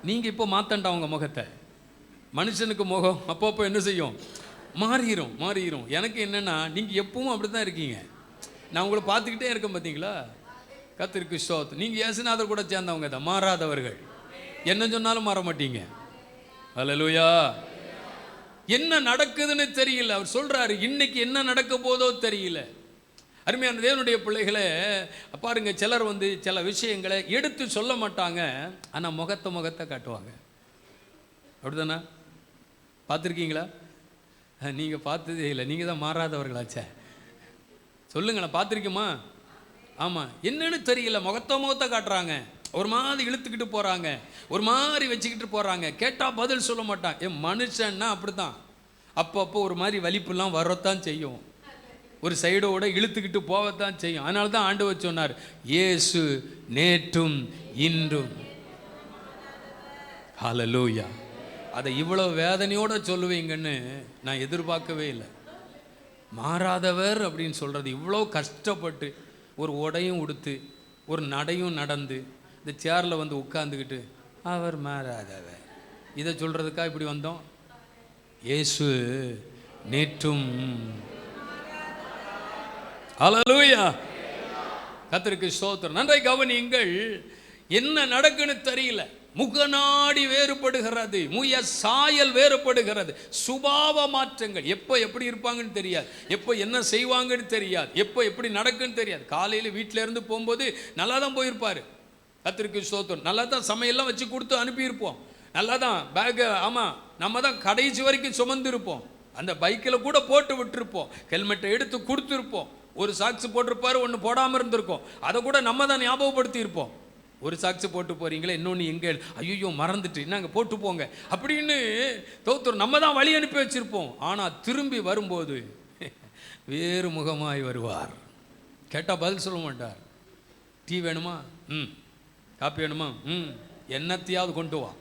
நீங்கள் இப்போ மாற்றண்டா உங்கள் முகத்தை. மனுஷனுக்கு முகம் அப்பப்போ என்ன செய்யும்? மாறிடும். எனக்கு என்னென்னா, நீங்கள் எப்பவும் அப்படி தான் இருக்கீங்க. நான் உங்களை பார்த்துக்கிட்டே இருக்கேன், பார்த்தீங்களா? கர்த்தருக்கு ஸ்தோத்திரம். நீங்கள் இயேசுநாதர் கூட சேர்ந்தவங்க தான், மாறாதவர்கள். என்ன சொன்னாலும் மாற மாட்டீங்க. அல்லேலூயா. என்ன நடக்குதுன்னு தெரியல. அவர் சொல்றாரு, இன்னைக்கு என்ன நடக்க போதோ தெரியல. அருமையான தேவனுடைய பிள்ளைகளை பாருங்க, சிலர் சில விஷயங்களை எடுத்து சொல்ல மாட்டாங்க, ஆனால் முகத்தை காட்டுவாங்க. அப்படிதானே? பார்த்துருக்கீங்களா? நீங்கள் பார்த்ததே இல்லை, நீங்கள் தான் மாறாதவர்களாச்சே. சொல்லுங்களேன், பார்த்துருக்கோமா? ஆமாம். என்னன்னு தெரியல, முகத்தை காட்டுறாங்க, ஒரு மாதிரி இழுத்துக்கிட்டு போகிறாங்க, ஒரு மாதிரி வச்சுக்கிட்டு போகிறாங்க. கேட்டால் பதில் சொல்ல மாட்டான். என் மனுஷன்னா அப்படி தான், அப்பப்போ ஒரு மாதிரி வலிப்புலாம் வரத்தான் செய்யும், ஒரு சைடோட இழுத்துக்கிட்டு போகத்தான் செய்யும். அதனால தான் ஆண்டவர் சொன்னார், இயேசு நேற்றும் இன்றும். ஹல்லேலூயா. அதை இவ்வளோ வேதனையோடு சொல்லுவீங்கன்னு நான் எதிர்பார்க்கவே இல்லை. மாறாதவர் அப்படின்னு சொல்கிறது, இவ்வளோ கஷ்டப்பட்டு ஒரு உடையும் உடுத்து ஒரு நடையும் நடந்து இந்த சேரில் உட்காந்துக்கிட்டு அவர் மாறாதவர், இதை சொல்கிறதுக்காக இப்படி வந்தோம். இயேசு நேற்றும். ஹல்லேலூயா. கர்த்தருக்கு ஸ்தோத்திரம். நன்றாய் கவனியுங்கள், என்ன நடக்குன்னு தெரியல. முகநாடி வேறுபடுகிறது, முய சாயல் வேறுபடுகிறது, சுபாவ மாற்றங்கள். எப்போ எப்படி இருப்பாங்கன்னு தெரியாது, எப்போ என்ன செய்வாங்கன்னு தெரியாது, எப்போ எப்படி நடக்குன்னு தெரியாது. காலையில் வீட்டில் இருந்து போகும்போது நல்லா தான் போயிருப்பார். கர்த்தருக்கு ஸ்தோத்திரம். நல்லா தான் சமையல்லாம் வச்சு கொடுத்து அனுப்பியிருப்போம், நல்லா தான் பேக்கை, ஆமாம், நம்ம தான் கடைசி வரைக்கும் சுமந்துருப்போம், அந்த பைக்கில் கூட போட்டு விட்டுருப்போம், ஹெல்மெட்டை எடுத்து கொடுத்துருப்போம், ஒரு சாக்ஸ் போட்டிருப்பாரு, ஒன்று போடாமல் இருந்திருக்கோம், அதை கூட நம்ம தான் ஞாபகப்படுத்தி இருப்போம். ஒரு சாக்ஸ் போட்டு போகிறீங்களே, இன்னொன்று எங்கே, ஐயோ மறந்துட்டு, நாங்கள் போட்டு போங்க அப்படின்னு தோத்தர் நம்ம தான் வழி அனுப்பி வச்சுருப்போம். ஆனால் திரும்பி வரும்போது வேறு முகமாய் வருவார். கேட்டால் பதில் சொல்ல மாட்டார். டீ வேணுமா? காப்பி வேணுமா? என்னத்தையாவது கொண்டு வா.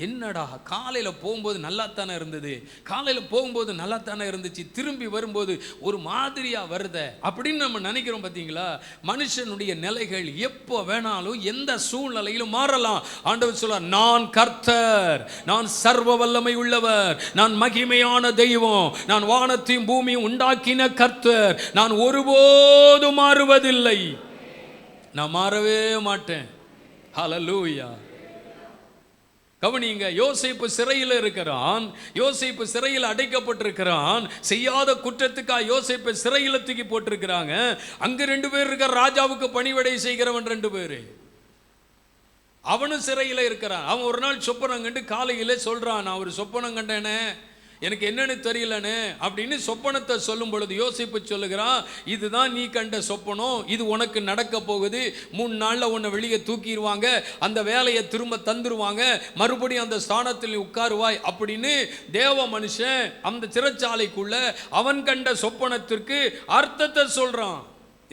என்னடா காலையில் போகும்போது நல்லாத்தானே இருந்தது, காலையில் போகும்போது நல்லாத்தானே இருந்துச்சு, திரும்பி வரும்போது ஒரு மாதிரியாக வருத அப்படின்னு நம்ம நினைக்கிறோம். பார்த்தீங்களா? மனுஷனுடைய நிலைகள் எப்போ வேணாலும் எந்த சூழ்நிலையிலும் மாறலாம். ஆண்டவர் சொல்றார், நான் கர்த்தர், நான் சர்வ வல்லமை உள்ளவர், நான் மகிமையான தெய்வம், நான் வானத்தையும் பூமியும் உண்டாக்கின கர்த்தர், நான் ஒருபோதும் மாறுவதில்லை, நான் மாறவே மாட்டேன். ஹல்லேலூயா. கவனிங்க, யோசேப்பு சிறையில் இருக்கிறான், யோசேப்பு சிறையில் அடைக்கப்பட்டிருக்கிறான். செய்யாத குற்றத்துக்காக யோசேப்பை சிறையில் தூக்கி போட்டிருக்கிறாங்க. அங்க 2 பேர் இருக்க, ராஜாவுக்கு பணிவிடை செய்கிறவன் 2 பேர், அவனும் சிறையில் இருக்கிறான். அவன் ஒரு நாள் சொப்பனம் கண்டு காலையில் சொல்றான், நான் ஒரு சொப்பனம் கண்டேனே, எனக்கு என்னன்னு தெரியலன்னு அப்படின்னு சொப்பனத்தை சொல்லும் பொழுது யோசிப்பு சொல்லுகிறான், இதுதான் நீ கண்ட சொப்பனம், இது உனக்கு நடக்க போகுது, 3 நாளில் உன்னை வெளியே தூக்கிடுவாங்க, அந்த வேலையை திரும்ப தந்துருவாங்க, மறுபடியும் அந்த ஸ்தானத்தில் உட்காருவாய் அப்படின்னு தேவ மனுஷன் அந்த சிறைச்சாலைக்குள்ள அவன் கண்ட சொப்பனத்திற்கு அர்த்தத்தை சொல்றான்.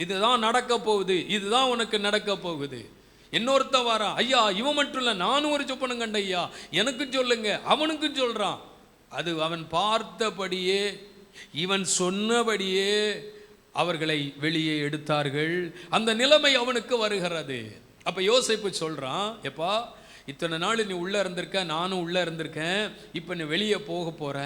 இதுதான் நடக்க போகுது, இதுதான் உனக்கு நடக்க போகுது. இன்னொருத்த வாரான், ஐயா இவன் மட்டும் இல்லை, நானும் ஒரு சொப்பனம் கண்ட ஐயா, எனக்கும் சொல்லுங்க, அவனுக்கும் சொல்றான். அது அவன் பார்த்தபடியே, இவன் சொன்னபடியே அவர்களை வெளியே எடுத்தார்கள். அந்த நிலைமை அவனுக்கு வருகிறது. அப்ப யோசேப்பு சொல்றான், எப்பா இத்தனை நாள் நீ உள்ளே இருந்திருக்க, நானும் உள்ளே இருந்திருக்கேன், இப்போ நீ வெளியே போக போகிற,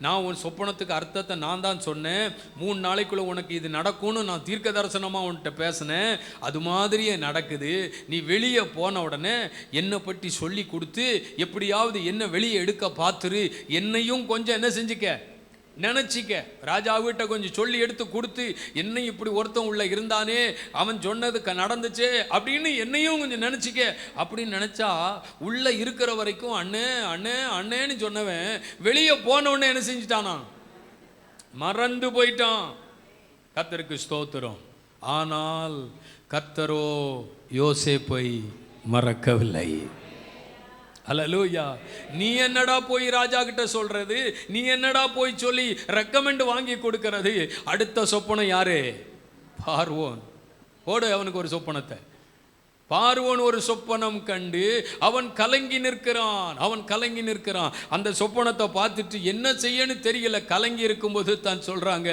நான் உன் சொப்பனத்துக்கு அர்த்தத்தை நான் தான் சொன்னேன், 3 நாளைக்குள்ளே உனக்கு இது நடக்கும்னு நான் தீர்க்க தரிசனமாக உன்கிட்ட பேசினேன், அது மாதிரியே நடக்குது. நீ வெளியே போன உடனே என்னை பற்றி சொல்லி கொடுத்து எப்படியாவது என்ன வெளியே எடுக்க பார்த்துரு, என்னையும் கொஞ்சம் என்ன செஞ்சுக்க, நினைச்சிக்க. ராஜா வீட்டை கொஞ்சம் சொல்லி எடுத்து கொடுத்து, என்னையும் இப்படி ஒருத்தன் உள்ள இருந்தானே, அவன் சொன்னதுக்கு நடந்துச்சே அப்படின்னு என்னையும் கொஞ்சம் நினைச்சிக்க. அப்படின்னு நினைச்சா உள்ள இருக்கிற வரைக்கும் அண்ணே அண்ணே அண்ணேன்னு சொன்னவன் வெளியே போன உடனே என்ன செஞ்சிட்டானா? மறந்து போயிட்டான். கர்த்தருக்கு ஸ்தோத்திரம். ஆனால் கர்த்தரோ யோசேப்பை மறக்கவில்லை. அல்லேலூயா. நீ என்னடா போய் ராஜா கிட்ட சொல்றது? நீ என்னடா போய் சொல்லி ரெக்கமெண்ட் வாங்கி கொடுக்கிறது? அடுத்த சொப்பனம் யாரு? பார்வோன். போடு அவனுக்கு ஒரு சொப்பனத்தை. பார்வோன் ஒரு சொப்பனம் கண்டு அவன் கலங்கி நிற்கிறான். அந்த சொப்பனத்தை பார்த்துட்டு என்ன செய்யன்னு தெரியல. கலங்கி இருக்கும்போது தான் சொல்றாங்க,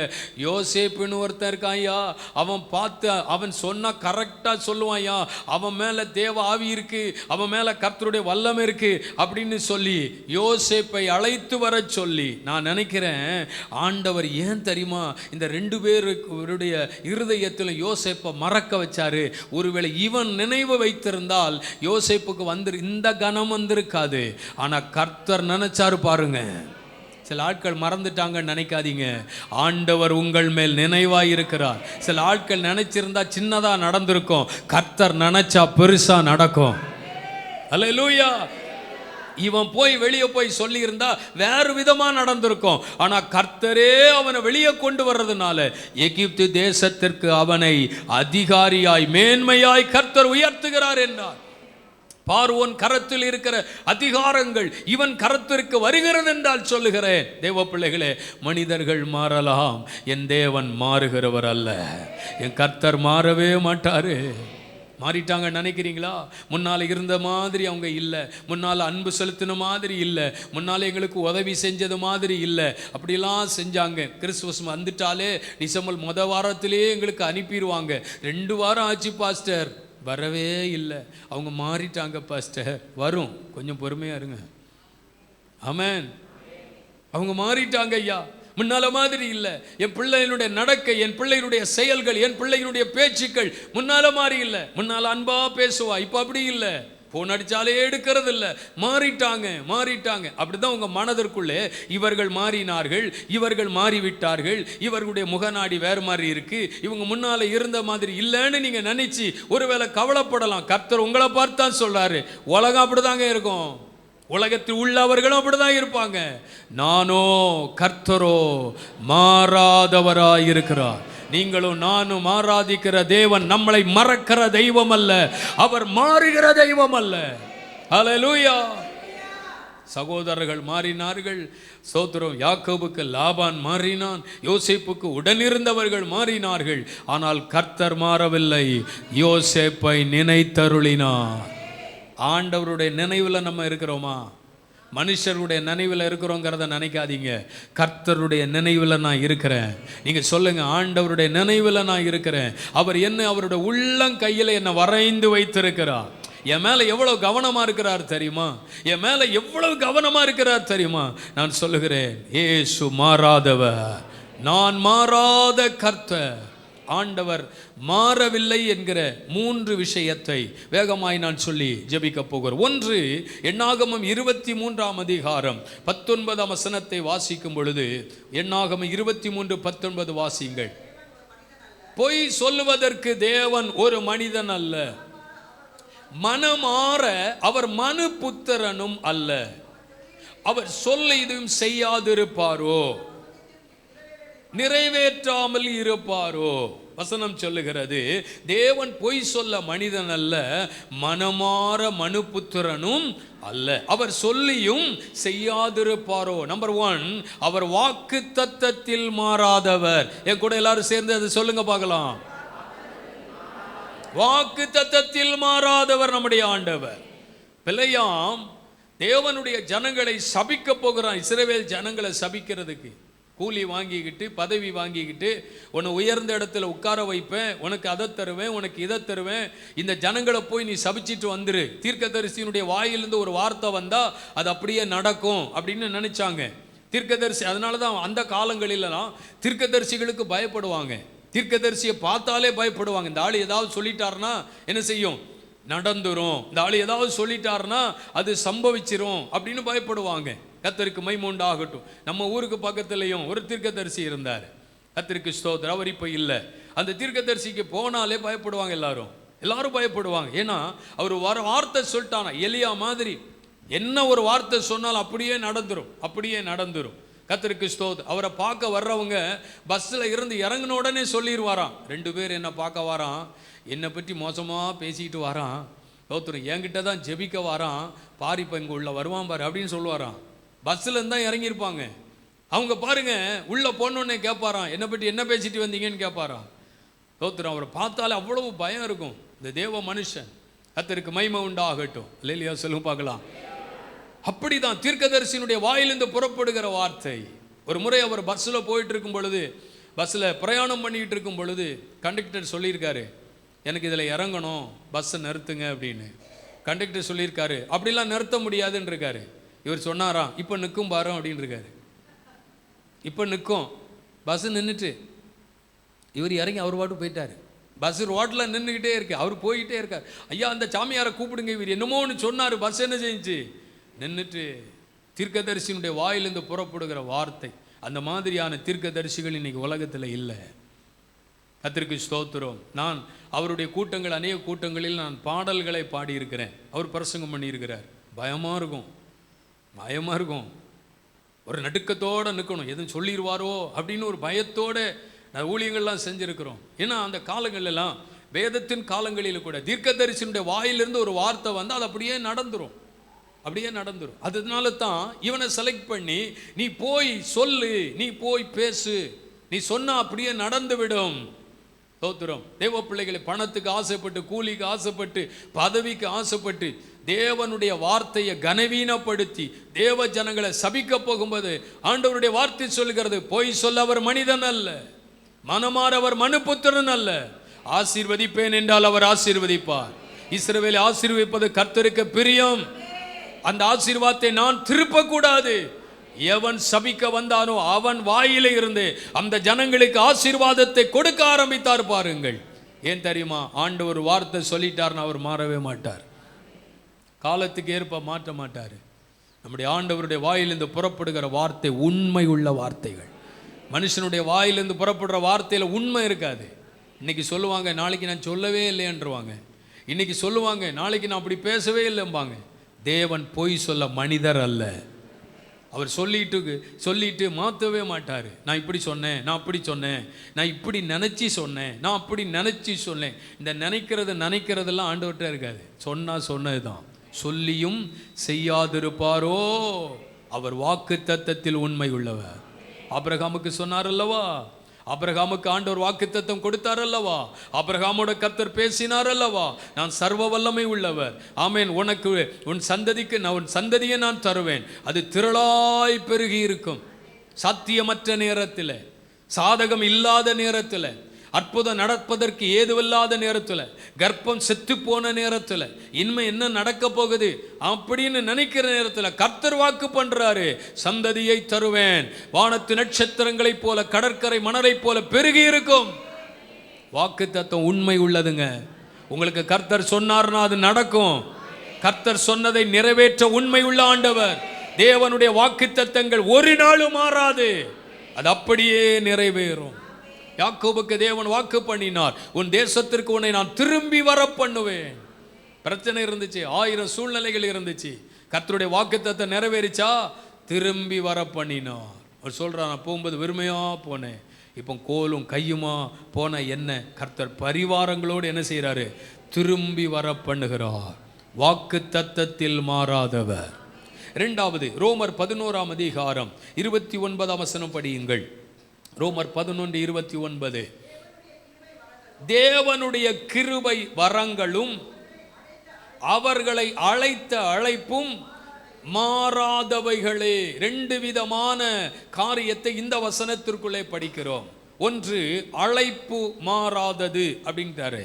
யோசேப்புன்னு ஒருத்தன் இருக்கான்யா, அவன் சொன்னா கரெக்டா சொல்லுவான்யா, அவன் மேல தேவ ஆவி இருக்கு, அவன் மேல கர்த்தருடைய வல்லமை இருக்கு அப்படின்னு சொல்லி யோசேப்பை அழைத்து வர சொல்லி, நான் நினைக்கிறேன் ஆண்டவர் ஏன் தெரியுமா இந்த 2 பேருடைய இருதயத்தில் யோசேப்பை மறக்க வச்சாரு. ஒருவேளை இவன் நினைவு வைத்திருந்தால் யோசேப்புக்கு இந்த கணம் வந்திருக்காது. ஆனா கர்த்தர் நினைச்சாரு பாருங்க. சில ஆட்கள் மறந்துட்டாங்கன்னு நினைக்காதீங்க. ஆண்டவர் உங்கள் மேல் நினைவாய் இருக்கிறார். சில ஆட்கள் நினைச்சிருந்தா சின்னதா நடந்திருக்கும், கர்த்தர் நினைச்சா பெருசா நடக்கும். அல்லேலூயா. இவன் போய் வெளியே போய் சொல்லி இருந்தா வேறு விதமா நடந்திருக்கும். ஆனா கர்த்தரே அவனை வெளியே கொண்டு வர்றதுனால எகிப்து தேசத்திற்கு அவனை அதிகாரியாய் மேன்மையாய் கர்த்தர் உயர்த்துகிறார் என்றார். பார்வோன் கரத்தில் இருக்கிற அதிகாரங்கள் இவன் கரத்திற்கு வருகிறது என்றால் சொல்லுகிறேன் தேவ பிள்ளைகளே, மனிதர்கள் மாறலாம், என் தேவன் மாறுகிறவர் அல்ல. என் கர்த்தர் மாறவே மாட்டாரு. மாறிட்டாங்க நினைக்கிறீங்களா? முன்னால் இருந்த மாதிரி அவங்க இல்லை, முன்னால் அன்பு செலுத்தின மாதிரி இல்லை, முன்னால் எங்களுக்கு உதவி செஞ்சது மாதிரி இல்லை. அப்படிலாம் செஞ்சாங்க. கிறிஸ்துமஸ் வந்துட்டாலே டிசம்பர் வாரத்திலேயே எங்களுக்கு அனுப்பிடுவாங்க. 2 வாரம் ஆச்சு பாஸ்டர், வரவே இல்லை. அவங்க மாறிட்டாங்க பாஸ்டர். வரும், கொஞ்சம் பொறுமையா இருங்க. ஆமென். அவங்க மாறிட்டாங்க ஐயா, முன்னால மாதிரி இல்லை. என் பிள்ளைகளுடைய நடக்கை, என் பிள்ளைகளுடைய செயல்கள், என் பிள்ளைகளுடைய பேச்சுக்கள் முன்னால மாதிரி இல்லை. முன்னால அன்பா பேசுவா, இப்போ அப்படி இல்லை. போன் அடிச்சாலே எடுக்கிறது இல்லை. மாறிட்டாங்க. அப்படிதான் உங்க மனதிற்குள்ளே இவர்கள் மாறினார்கள், இவர்கள் மாறிவிட்டார்கள், இவர்களுடைய முகநாடி வேறு மாதிரி இருக்கு, இவங்க முன்னால இருந்த மாதிரி இல்லைன்னு நீங்க நினைச்சு ஒருவேளை கவலைப்படலாம். கர்த்தர் உங்களை பார்த்தான் சொல்றாரு, உலகம் அப்படிதாங்க இருக்கும், உலகத்தில் உள்ளவர்களும் அப்படிதான் இருப்பாங்க. நானோ கர்த்தரோ மாறாதவராயிருக்கிறார். நீங்களும் நானும் ஆராதிக்கிற தேவன் நம்மளை மறக்கிற தெய்வம் அல்ல, அவர் மாறுகிற தெய்வம் அல்ல. அல்லேலூயா. சகோதரர்கள் மாறினார்கள். ஸ்தோத்திரம். யாக்கோபுக்கு லாபான் மாறினான், யோசேப்புக்கு உடனிருந்தவர்கள் மாறினார்கள். ஆனால் கர்த்தர் மாறவில்லை, யோசேப்பை நினைத்தருளினார். ஆண்டவருடைய நினைவில் நம்ம இருக்கிறோமா? மனுஷருடைய நினைவில் இருக்கிறோங்கிறத நினைக்காதீங்க. கர்த்தருடைய நினைவில் நான் இருக்கிறேன். நீங்க சொல்லுங்க, ஆண்டவருடைய நினைவில் நான் இருக்கிறேன். அவர் என்ன அவருடைய உள்ளங்கையில் என்னை வரைந்து வைத்திருக்கிறார். என் மேல எவ்வளவு கவனமா இருக்கிறார் தெரியுமா? என் மேல எவ்வளவு கவனமா இருக்கிறார் தெரியுமா? நான் சொல்லுகிறேன், இயேசு மாறாதவர், நான் மாறாத கர்த்தர். ஆண்டவர் மாறவில்லை என்கிற 3 விஷயத்தை வேகமாய் நான் சொல்லி ஜெபிக்க போகிறேன். 1, எண்ணாகமம் 23ஆம் அதிகாரம் 19ஆம் வசனத்தை வாசிக்கும் பொழுது, எண்ணாகமம் 23:19 வாசியுங்கள். பொய் சொல்லுவதற்கு தேவன் ஒரு மனிதன் அல்ல, மனமாற அவர் மனு புத்திரனும் அல்ல. அவர் சொல்ல இதுவும் செய்யாதிருப்பாரோ, நிறைவேற்றாமல் இருப்பாரோ? வசனம் சொல்லுகிறது, தேவன் பொய் சொல்ல மனிதன் அல்ல, மனமாற மனுபுத்திரனும் அல்ல. அவர் சொல்லியும் செய்யாதிருப்பாரோ? நம்பர் 1, அவர் வாக்கு தத்தத்தில் மாறாதவர். என் கூட எல்லாரும் சேர்ந்து அதை சொல்லுங்க பார்க்கலாம். வாக்கு தத்தத்தில் மாறாதவர் நம்முடைய ஆண்டவர். பிள்ளையாம் தேவனுடைய ஜனங்களை சபிக்க போகிறான். இஸ்ரவேல் ஜனங்களை சபிக்கிறதுக்கு கூலி வாங்கிக்கிட்டு, பதவி வாங்கிக்கிட்டு, உன்னை உயர்ந்த இடத்துல உட்கார வைப்பேன், உனக்கு அதை தருவேன், உனக்கு இதை தருவேன், இந்த ஜனங்களை போய் நீ சபிச்சிட்டு வந்துரு. தீர்க்கதரிசியினுடைய வாயிலிருந்து ஒரு வார்த்தை வந்தா அது அப்படியே நடக்கும் அப்படின்னு நினைச்சாங்க தீர்க்கதரிசி. அதனால தான் அந்த காலங்களிலலாம் தீர்க்கதரிசிகளுக்கு பயப்படுவாங்க. தீர்க்கதரிசியை பார்த்தாலே பயப்படுவாங்க. இந்த ஆள் ஏதாவது சொல்லிட்டாருன்னா என்ன செய்யும்? நடந்துரும். இந்த ஆள் ஏதாவது சொல்லிட்டாருன்னா அது சம்பவிச்சிரும் அப்படின்னு பயப்படுவாங்க. கர்த்தருக்கு மகிமை உண்டாகட்டும். நம்ம ஊருக்கு பக்கத்துலேயும் ஒரு தீர்க்கதரிசி இருந்தார். கர்த்தருக்கு ஸ்தோத்திரம். அவர் இப்போ இல்லை. அந்த தீர்க்கதரிசிக்கு போனாலே பயப்படுவாங்க, எல்லாரும் பயப்படுவாங்க. ஏன்னா அவர் வார்த்தை சொல்லிட்டானா, எலியா மாதிரி என்ன ஒரு வார்த்தை சொன்னாலும் அப்படியே நடந்துரும். கர்த்தருக்கு ஸ்தோத்திரம். அவரை பார்க்க வர்றவங்க பஸ்ஸில் இருந்து இறங்கின உடனே சொல்லிடுவாராம், 2 பேர் என்ன பார்க்க வாரான், என்னை பற்றி மோசமாக பேசிக்கிட்டு வாரான், ஸ்தோத்திரம், என்கிட்ட தான் ஜெபிக்க வாரான், பாரு இப்போ இங்கே உள்ள வருவான் பாரு அப்படின்னு சொல்லுவாராம். பஸ்ஸில் இருந்தால் இறங்கியிருப்பாங்க. அவங்க பாருங்க உள்ள போனோடனே கேட்பாராம், என்னை பற்றி என்ன பேசிட்டு வந்தீங்கன்னு கேட்பாராம். ஸ்தோத்திரம். அவரை பார்த்தாலே அவ்வளவு பயம் இருக்கும். இந்த தேவ மனுஷன். கர்த்தருக்கு மகிமை உண்டாகட்டும். அல்லேலூயா சொல்லுங்க பார்க்கலாம். அப்படிதான் தீர்க்கதரிசியினுடைய வாயிலிருந்து புறப்படுகிற வார்த்தை. ஒரு முறை அவர் பஸ்ஸில் போயிட்டு இருக்கும் பொழுது, பஸ்ஸில் பிரயாணம் பண்ணிக்கிட்டு இருக்கும் பொழுது கண்டக்டர் சொல்லியிருக்காரு, எனக்கு இதில் இறங்கணும், பஸ்ஸை நிறுத்துங்க அப்படின்னு. கண்டக்டர் சொல்லியிருக்காரு, அப்படிலாம் நிறுத்த முடியாதுன்னு இருக்காரு. இவர் சொன்னாராம், இப்போ நிற்கும் பாரு அப்படின்னு இருக்காரு. இப்போ நிற்கும், பஸ்ஸு நின்றுட்டு இவர் இறங்கி அவர் பாட்டு போயிட்டார். பஸ் ரோட்டில் நின்றுக்கிட்டே இருக்கு, அவர் போய்கிட்டே இருக்கார். ஐயா அந்த சாமியாரை கூப்பிடுங்க, இவர் என்னமோ ஒன்று சொன்னார், பஸ் என்ன செஞ்சு நின்றுட்டு. தீர்க்கதரிசியினுடைய வாயிலிருந்து புறப்படுகிற வார்த்தை. அந்த மாதிரியான தீர்க்கதரிசிகள் இன்னைக்கு உலகத்தில் இல்லை. கர்த்தருக்கு ஸ்தோத்திரம். நான் அவருடைய கூட்டங்கள், அநேக கூட்டங்களில் நான் பாடல்களை பாடியிருக்கிறேன். அவர் பிரசங்கம் பண்ணியிருக்கிறார். பயமாக இருக்கும். ஒரு நடுக்கத்தோடு நிற்கணும், எதுவும் சொல்லிடுவாரோ அப்படின்னு ஒரு பயத்தோடு ஊழியங்கள்லாம் செஞ்சுருக்கிறோம். ஏன்னா அந்த காலங்களெல்லாம், வேதத்தின் காலங்களில் கூட தீர்க்கதரிசியினுடைய வாயிலிருந்து ஒரு வார்த்தை வந்து அது அப்படியே நடந்துரும். அதனால தான் இவனை செலக்ட் பண்ணி, நீ போய் சொல்லு, நீ போய் பேசு, நீ சொன்னா அப்படியே நடந்துவிடும். ஸ்தோத்திரம். தேவ பிள்ளைகளை பணத்துக்கு ஆசைப்பட்டு, கூலிக்கு ஆசைப்பட்டு, பதவிக்கு ஆசைப்பட்டு தேவனுடைய வார்த்தையை கனவீனப்படுத்தி தேவ ஜனங்களை சபிக்க போகும்போது ஆண்டவருடைய வார்த்தை சொல்கிறது, போய் சொல்ல அவர் மனிதன் அல்ல, மனமாற அவர் மனுபுத்திரன் அல்ல, ஆசீர்வதிப்பேன் என்றால் அவர் ஆசீர்வதிப்பார். இஸ்ரவேலை ஆசீர்வதிப்பது கர்த்தருக்கு பிரியம். அந்த ஆசீர்வாதத்தை நான் திருப்பக்கூடாது. எவன் சபிக்க வந்தானோ அவன் வாயிலே இருந்து அந்த ஜனங்களுக்கு ஆசீர்வாதத்தை கொடுக்க ஆரம்பித்தார். பாருங்கள், ஏன் தெரியுமா? ஆண்டவர் வார்த்தை சொல்லிட்டார்னு அவர் மாறவே மாட்டார். காலத்துக்கு ஏற்ப மாற்ற மாட்டார். நம்முடைய ஆண்டவருடைய வாயிலிருந்து புறப்படுகிற வார்த்தை உண்மை உள்ள வார்த்தைகள். மனுஷனுடைய வாயிலிருந்து புறப்படுற வார்த்தையில் உண்மை இருக்காது. இன்னைக்கு சொல்லுவாங்க, நாளைக்கு நான் சொல்லவே இல்லைன்றுவாங்க. இன்னைக்கு சொல்லுவாங்க, நாளைக்கு நான் அப்படி பேசவே இல்லைம்பாங்க. தேவன் பொய் சொல்ல மனிதர் அல்ல. அவர் சொல்லிட்டு மாற்றவே மாட்டார். நான் இப்படி சொன்னேன், நான் அப்படி சொன்னேன், நான் இப்படி நினச்சி சொன்னேன், நான் அப்படி நினச்சி சொன்னேன். இந்த நினைக்கிறதெல்லாம் ஆண்டவர்கிட்ட இருக்காது. சொன்னது தான். சொல்லியும் செய்யாதிருப்பாரோ அவர் வாக்கு தத்தத்தில் உண்மை உள்ளவர். ஆபிரகாமுக்கு சொன்னார் அல்லவா, ஆபிரகாமுக்கு ஆண்டவர் வாக்குத்தத்தம் கொடுத்தார் அல்லவா, ஆபிரகாமோட கர்த்தர் பேசினார் அல்லவா, நான் சர்வ வல்லமை உள்ளவர், ஆமேன், உனக்கு உன் சந்ததிக்கு உன் சந்ததியை நான் தருவேன், அது திரளாய் பெருகி இருக்கும். சாத்தியமற்ற நேரத்தில், சாதகம் இல்லாத நேரத்தில், அற்புதம் நடப்பதற்கு ஏதுவில்லாத நேரத்தில், கர்ப்பம் செத்து போன நேரத்தில், இனிமே என்ன நடக்க போகுது அப்படின்னு நினைக்கிற நேரத்தில் கர்த்தர் வாக்கு பண்றாரு, சந்ததியை தருவேன், வானத்து நட்சத்திரங்களைப் போல, கடற்கரை மணலைப் போல பெருகி இருக்கும். வாக்கு தத்துவம் உண்மை உள்ளதுங்க. உங்களுக்கு கர்த்தர் சொன்னார்னா அது நடக்கும். கர்த்தர் சொன்னதை நிறைவேற்ற உண்மை உள்ள ஆண்டவர். தேவனுடைய வாக்கு தத்தங்கள் ஒரு நாளும் மாறாது, அது அப்படியே நிறைவேறும். யாக்கோபுக்கு தேவன் வாக்கு பண்ணினார், உன் தேசத்திற்கு உன்னை நான் திரும்பி வர பண்ணுவேன். பிரச்சனை இருந்துச்சு, 1000 சூழ்நிலைகள் இருந்துச்சு, கர்த்தருடைய வாக்குத்தத்தம் நிறைவேறிச்சா, திரும்பி வர பண்ணினார். அவர் சொல்றார், நான் போகும்போது வெறுமையா போனேன், இப்போ கோலும் கையுமா போன என்ன கர்த்தர் பரிவாரங்களோடு என்ன செய்யறாரு, திரும்பி வர பண்ணுகிறார். வாக்கு தத்தத்தில் மாறாதவர். இரண்டாவது, ரோமர் 11ஆம் அதிகாரம் 29ஆம் வசனம் படியுங்கள். ரோமர் 11:29. தேவனுடைய கிருபை வரங்களும் அவர்களை அழைத்த அழைப்பும் மாறாதவைகளே. 2 விதமான காரியத்தை இந்த வசனத்திற்குள்ளே படிக்கிறோம். ஒன்று, அழைப்பு மாறாதது அப்படின்றாரு,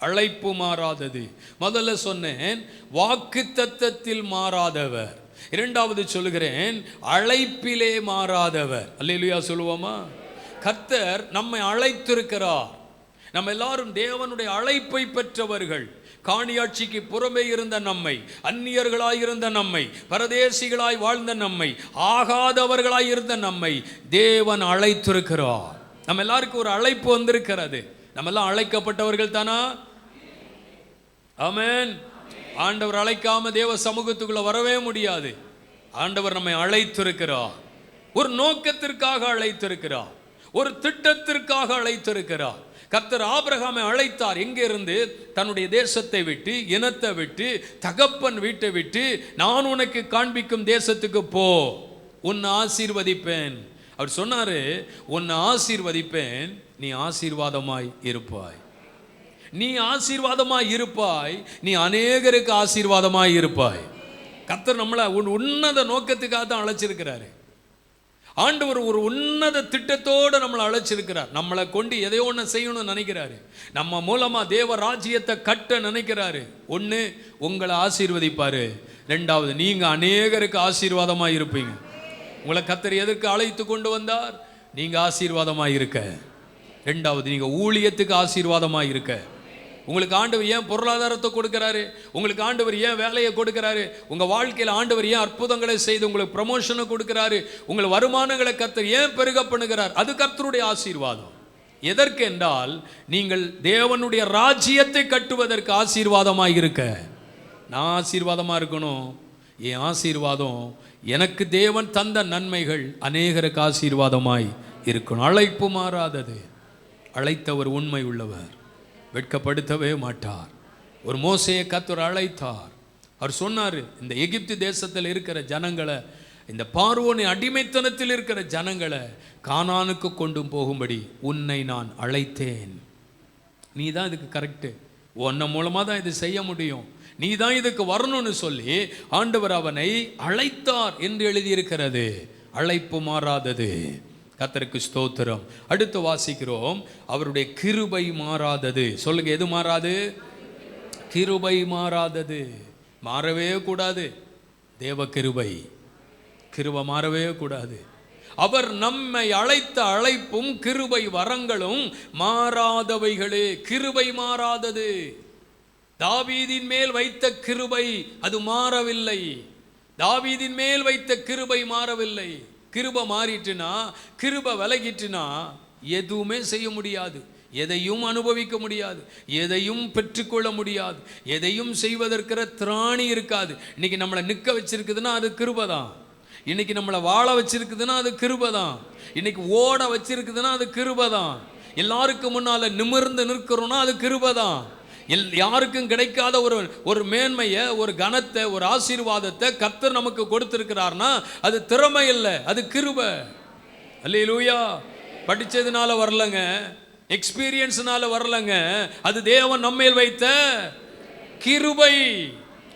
அழைப்பு மாறாதது. முதல்ல சொன்னேன் வாக்கு தத்தத்தில் மாறாதவர். இரண்டாவது சொல்லுகிறேன், அழைப்பிலே மாறாதவர். அல்லேலூயா சொல்லுவோமா? கர்த்தர் நம்மை அழைத்திருக்கிறார், நம்ம எல்லாரும் தேவனுடைய அழைப்பை பெற்றவர்கள். காணியாட்சிக்கு புறமே இருந்த நம்மை, அந்நியர்களாயிருந்த நம்மை, பரதேசிகளாய் வாழ்ந்த நம்மை, ஆகாதவர்களாய் இருந்த நம்மை தேவன் அழைத்திருக்கிறார். நம்ம எல்லாருக்கும் ஒரு அழைப்பு வந்திருக்கிறது. நம்ம எல்லாம் அழைக்கப்பட்டவர்கள் தானா? ஆமென். ஆண்டவர் அழைக்காம தேவ சமூகத்துக்குள்ள வரவே முடியாது. ஆண்டவர் நம்மை அழைத்திருக்கிறார். ஒரு நோக்கத்திற்காக அழைத்திருக்கிறார், ஒரு திட்டத்திற்காக அழைத்திருக்கிறார். கர்த்தர் ஆபிரகாமை அழைத்தார். எங்கே இருந்து? தன்னுடைய தேசத்தை விட்டு, இனத்தை விட்டு, தகப்பன் வீட்டை விட்டு, நான் உனக்கு காண்பிக்கும் தேசத்துக்கு போ, உன்னை ஆசீர்வதிப்பேன். அவர் சொன்னாரு, உன்னை ஆசீர்வதிப்பேன், நீ ஆசீர்வாதமாய் இருப்பாய். நீ ஆசீர்வாதமாய் இருப்பாய், நீ அநேகருக்கு ஆசீர்வாதமாய் இருப்பாய். கர்த்தர் நம்மளை உன்னத நோக்கத்துக்காக தான் அழைச்சிருக்கிறாரு. ஆண்டவர் ஒரு உன்னத திட்டத்தோடு நம்மளை அழைச்சிருக்கிறார். நம்மளை கொண்டு எதையோ ஒன்று செய்யணும்னு நினைக்கிறாரு. நம்ம மூலமா தேவ ராஜ்யத்தை கட்ட நினைக்கிறாரு. ஒன்று, உங்களை ஆசீர்வதிப்பாரு. ரெண்டாவது, நீங்க அநேகருக்கு ஆசீர்வாதமாக இருப்பீங்க. உங்களை கர்த்தர் எதற்கு அழைத்து கொண்டு வந்தார்? நீங்க ஆசீர்வாதமாக இருக்க. ரெண்டாவது, நீங்க ஊழியத்துக்கு ஆசீர்வாதமாக இருக்க. உங்களுக்கு ஆண்டவர் ஏன் பொருளாதாரத்தை கொடுக்கிறாரு? உங்களுக்கு ஆண்டவர் ஏன் வேலையை கொடுக்கிறாரு? உங்க வாழ்க்கையில் ஆண்டவர் ஏன் அற்புதங்களை செய்து உங்களுக்கு ப்ரமோஷனை கொடுக்கிறாரு? உங்கள் வருமானங்களை கர்த்தர் ஏன் பெருக பண்ணுகிறார்? அது கர்த்தருடைய ஆசீர்வாதம். எதற்கு என்றால், நீங்கள் தேவனுடைய ராஜ்யத்தை கட்டுவதற்கு ஆசீர்வாதமாக இருக்க. நான் ஆசீர்வாதமாக இருக்கணும். என் ஆசீர்வாதம், எனக்கு தேவன் தந்த நன்மைகள் அநேகருக்கு ஆசீர்வாதமாய் இருக்கணும். அழைப்பு மாறாதது. அழைத்தவர் உண்மை உள்ளவர், வெட்கப்படுத்தவே மாட்டார். ஒரு மோசேயை கர்த்தர் அழைத்தார். அவர் சொன்னார், இந்த எகிப்து தேசத்தில் இருக்கிற ஜனங்களை, இந்த பார்வோனின் அடிமைத்தனத்தில் இருக்கிற ஜனங்களை கானானுக்கு கொண்டு போகும்படி உன்னை நான் அழைத்தேன். நீ தான் இதுக்கு கரெக்டு, உன்னை மூலமாக தான் இது செய்ய முடியும், நீ தான் இதுக்கு வரணும்னு சொல்லி ஆண்டவர் அவனை அழைத்தார் என்று எழுதியிருக்கிறது. அழைப்பு மாறாதது. கர்த்தருக்கு ஸ்தோத்திரம். அடுத்து வாசிக்கிறோம், அவருடைய கிருபை மாறாதது. சொல்லுங்க, எது மாறாது? கிருபை மாறாதது. மாறவே கூடாது. தேவ கிருபை, கிருபை மாறவே கூடாது. அவர் நம்மை அழைத்த அழைப்பும் கிருபை வரங்களும் மாறாதவைகளே. கிருபை மாறாதது. தாவீதின் மேல் வைத்த கிருபை அது மாறவில்லை. தாவீதின் மேல் வைத்த கிருபை மாறவில்லை. கிருபை மாறிட்டுனா, கிருபை விலகிட்டுனா எதுவுமே செய்ய முடியாது, எதையும் அனுபவிக்க முடியாது, எதையும் பெற்றுக்கொள்ள முடியாது, எதையும் செய்வதற்கிற திராணி இருக்காது. இன்னைக்கு நம்மளை நிற்க வச்சிருக்குதுன்னா அது கிருபை தான். இன்னைக்கு நம்மளை வாழ வச்சிருக்குதுன்னா அது கிருபை தான். இன்னைக்கு ஓட வச்சிருக்குதுன்னா அது கிருபை தான். எல்லாருக்கும் முன்னால நிமிர்ந்து நிற்கிறோம்னா அது கிருபை தான். யாருக்கும் கிடைக்காத ஒரு மேன்மையை, ஒரு கனத்தை, ஒரு ஆசீர்வாதத்தை கர்த்தர் நமக்கு கொடுத்திருக்கிறார்னா அது திறமை இல்லை, அது கிருபை. அல்லேலூயா. படிச்சதுனால வரலங்க, எக்ஸ்பீரியன்ஸ்னால வரலங்க, அது தேவன் நம்மேல் வைத்த கிருபை.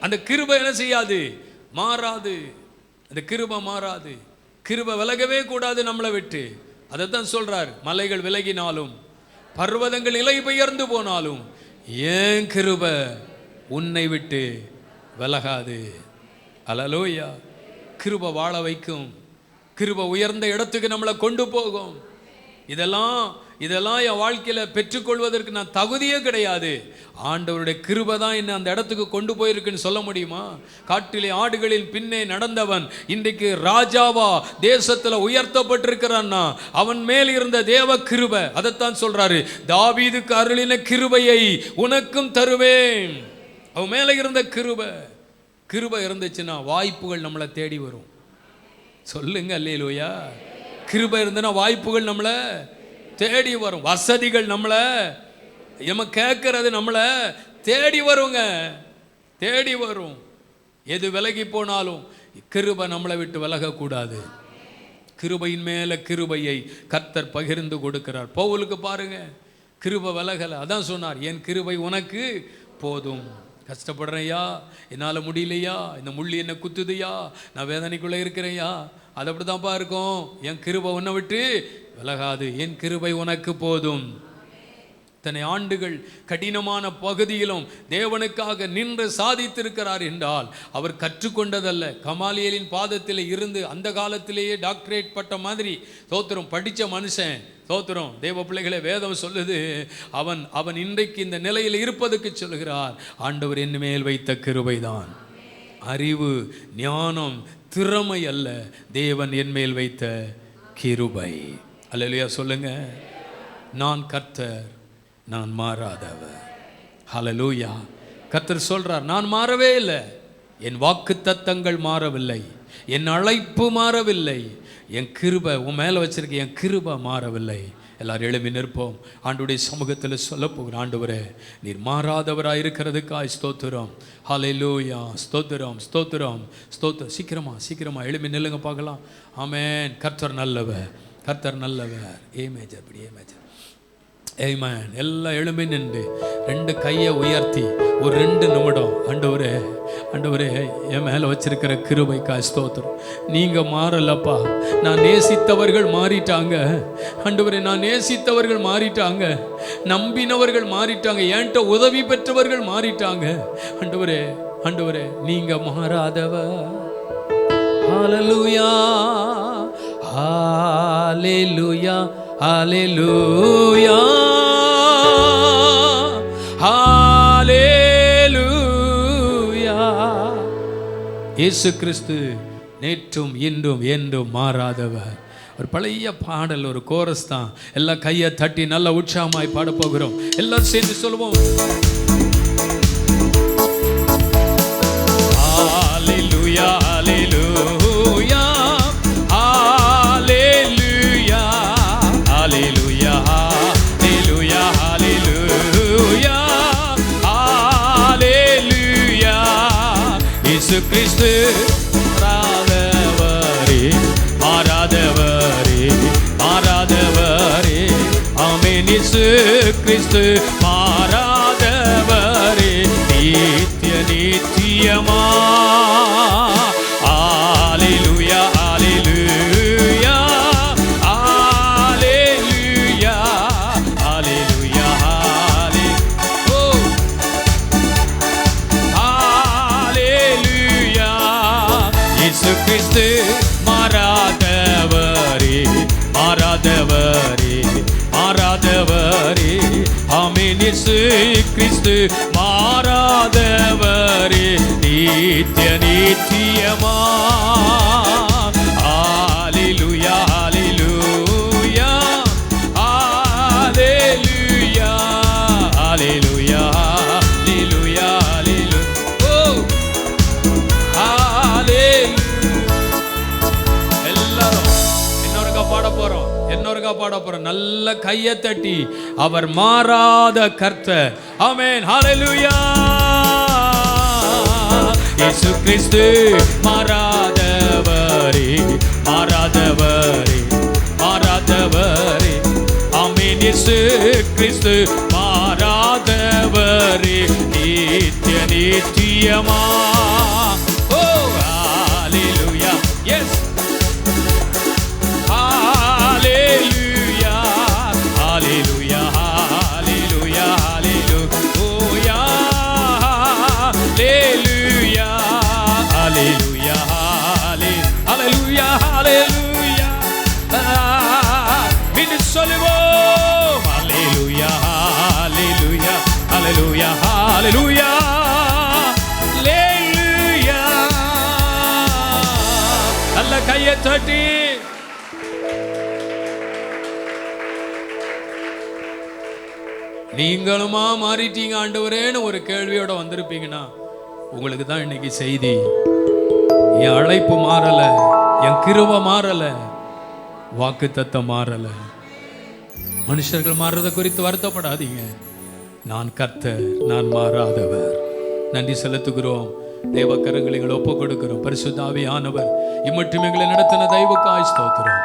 அந்த கிருபை என்ன செய்யாது? மாறாது. அந்த கிருபை மாறாது. கிருபை விலகவே கூடாது நம்மளை விட்டு. அதைத்தான் சொல்றார், மலைகள் விலகினாலும் பர்வதங்கள் இலை பெயர்ந்து போனாலும் ஏன் கிருபை உன்னை விட்டு விலகாது. அல்லேலூயா. கிருபை வாழ வைக்கும். கிருபை உயர்ந்த இடத்துக்கு நம்மளை கொண்டு போகும். இதெல்லாம் என் வாழ்க்கையில் பெற்றுக்கொள்வதற்கு நான் தகுதியே கிடையாது. ஆண்டவருடைய கிருபை தான் என்னை அந்த இடத்துக்கு கொண்டு போயிருக்குன்னு சொல்ல முடியுமா? காட்டிலே ஆடுகளின் பின்னே நடந்தவன் இன்றைக்கு ராஜாவா தேசத்தில் உயர்த்தப்பட்டிருக்கிறான்னா அவன் மேல் இருந்த தேவ கிருபை. அதைத்தான் சொல்றாரு, தாவீதுக்கு அருளின கிருபையை உனக்கும் தருவேன். அவன் மேலே இருந்த கிருபை. கிருபை இருந்துச்சுன்னா வாய்ப்புகள் நம்மளை தேடி வரும். சொல்லுங்க அல்லேலூயா. கிருபை இருந்தனா வாய்ப்புகள் நம்மளை தேடி வரும். வசதிகள் நம்மளை கேட்கறது நம்மளை தேடி வருங்க, தேடி வரும். எது விலகி போனாலும் கிருபை நம்மளை விட்டு விலகக்கூடாது. கிருபையின் மேல கிருபையை கர்த்தர் பகிர்ந்து கொடுக்கிறார். பவுலுக்கு பாருங்க, கிருபை விலகலை. அதான் சொன்னார், என் கிருபை உனக்கு போதும். கஷ்டப்படுறேயா, என்னால் முடியலையா, இந்த முள்ளி என்ன குத்துதையா, நான் வேதனைக்குள்ளே இருக்கிறேயா, அது அப்படி தான்ப்பா இருக்கும். என் கிருபை உன்னை விட்டு விலகாது. என் கிருபை உனக்கு போதும். இத்தனை ஆண்டுகள் கடினமான பகுதியிலும் தேவனுக்காக நின்று சாதித்திருக்கிறார் என்றால் அவர் கற்றுக்கொண்டதல்ல. கமாலியலின் பாதத்தில் இருந்து அந்த காலத்திலேயே டாக்டரேட் பட்ட மாதிரி ஸ்தோத்திரம் படித்த மனுஷன். ஸ்தோத்திரம் தேவ பிள்ளைகளை வேதம் சொல்லுது, அவன் இன்றைக்கு இந்த நிலையில் இருப்பதற்கு சொல்கிறார், ஆண்டவர் என் மேல் வைத்த கிருபைதான். அறிவு ஞானம் திறமை அல்ல, தேவன் என் மேல் வைத்த கிருபை. அல்லேலூயா சொல்லுங்க. நான் கர்த்தர், நான் மாறாதவர். ஹல்லேலூயா. கர்த்தர் சொல்றார், நான் மாறவே இல்லை, என் வாக்குத்தத்தங்கள் மாறவில்லை, என் அழைப்பு மாறவில்லை, என் கிருபை உன் மேலே வச்சிருக்க என் கிருபை மாறவில்லை. எல்லாரும் எழுப்பி நிற்போம். ஆண்டவருடைய சமூகத்தில் சொல்ல போகிற, ஆண்டவரே நீர் மாறாதவராக இருக்கிறதுக்காய் ஸ்தோத்திரம். ஹல்லேலூயா. ஸ்தோத்திரம் ஸ்தோத்திரம் ஸ்தோத்திரம். சீக்கிரமா எழுப்பி நில்லுங்க பார்க்கலாம். ஆமென். கர்த்தர் நல்லவர், கர்த்தர் நல்லவர். ஏ மேஜர் இப்படி, ஏ மேஜர். ஆமென். எல்லாம் எழும்பி நின்று 2 கையை உயர்த்தி ஒரு 2 நிமிடம், ஆண்டவரே ஆண்டவரே என் மேலே வச்சிருக்கிற கிருபைக்காய் ஸ்தோத்திரம். நீங்கள் மாறலப்பா, நான் நேசித்தவர்கள் மாறிட்டாங்க. ஆண்டவரே நான் நேசித்தவர்கள் மாறிட்டாங்க, நம்பினவர்கள் மாறிட்டாங்க, என்கிட்ட உதவி பெற்றவர்கள் மாறிட்டாங்க. ஆண்டவரே ஆண்டவரே நீங்கள் மாறாதவர். ஹல்லேலூயா ஹல்லேலூயா ஹல்லேலூயா ஹல்லேலூயா. இயேசு கிறிஸ்து நேற்றும் இன்றும் என்றும் மாறாதவர். ஒரு பழைய பாடல், ஒரு கோரஸ் தான். எல்லாம் கையை தட்டி நல்ல உற்சாகமாய் பாட போகிறோம். எல்லாரும் சேர்ந்து சொல்லுவோம். ஹல்லேலூயா ஹல்லேலூயா ஹல்லேலூயா ஹல்லேலூயா ஹல்லேலூயா ஹல்லேலூயா ஹல்லேலூயா. இயேசு கிறிஸ்து மாறாதவரே, மாறாதவரே, மாறாதவரே. ஆமென். இயேசு கிறிஸ்து மாறாதவரே, நித்திய நித்தியமா. ஹல்லேலூயா ஹல்லேலூயா ஹல்லேலூயா ஹல்லேலூயா ஹல்லேலூயா. இயேசு கிறிஸ்து மாறாதவரே, மாறாதவரே, மாறாதவரே. ஆமென். இயேசு கிறிஸ்து மாறாதவரே, நித்திய நித்தியமா. ஹல்லேலூயா ஹல்லேலூயா ஹல்லேலூயா ஹல்லேலூயா ஹல்லேலூயா ஹல்லேலூயா. எல்லாரும் இன்னொருக்கா பாட போறோம். நல்ல கையை தட்டி, அவர் மாறாத கர்த்தர். ஆமென். ஹல்லேலூயா. இயேசு கிறிஸ்து மாறாதவரே, மாறாதவரே, மாறாதவரே. ஆமென். இயேசு கிறிஸ்து மாறாதவரே, நித்திய நித்தியமா. ஓ ஹல்லேலூயா. S. Hallelujah, hallelujah, hallelujah, hallelujah, hallelujah, hallelujah, hallelujah, hallelujah. Minusolivo, hallelujah, hallelujah, hallelujah, hallelujah, hallelujah. Allah kaiye thati. நீங்களுமா மாறிட்டீங்க ஆண்டவரேன்னு ஒரு கேள்வியோட வந்திருப்பீங்கன்னா உங்களுக்கு தான் இன்னைக்கு செய்தி. என் அழைப்பு மாறல, என் கிருபை மாறல, வாக்குத்தத்தம் மாறல. மனுஷர்கள் மாறுறதை குறித்து வருத்தப்படாதீங்க. நான் கர்த்தர், நான் மாறாதவர். நன்றி செலுத்துகிறோம். தேவ கரங்களை எங்களை ஒப்புக் கொடுக்கிறோம். பரிசுத்த ஆவியானவர் இம்மட்டும் எங்களை நடத்தின தெய்வக்காய் ஸ்தோத்திரம்.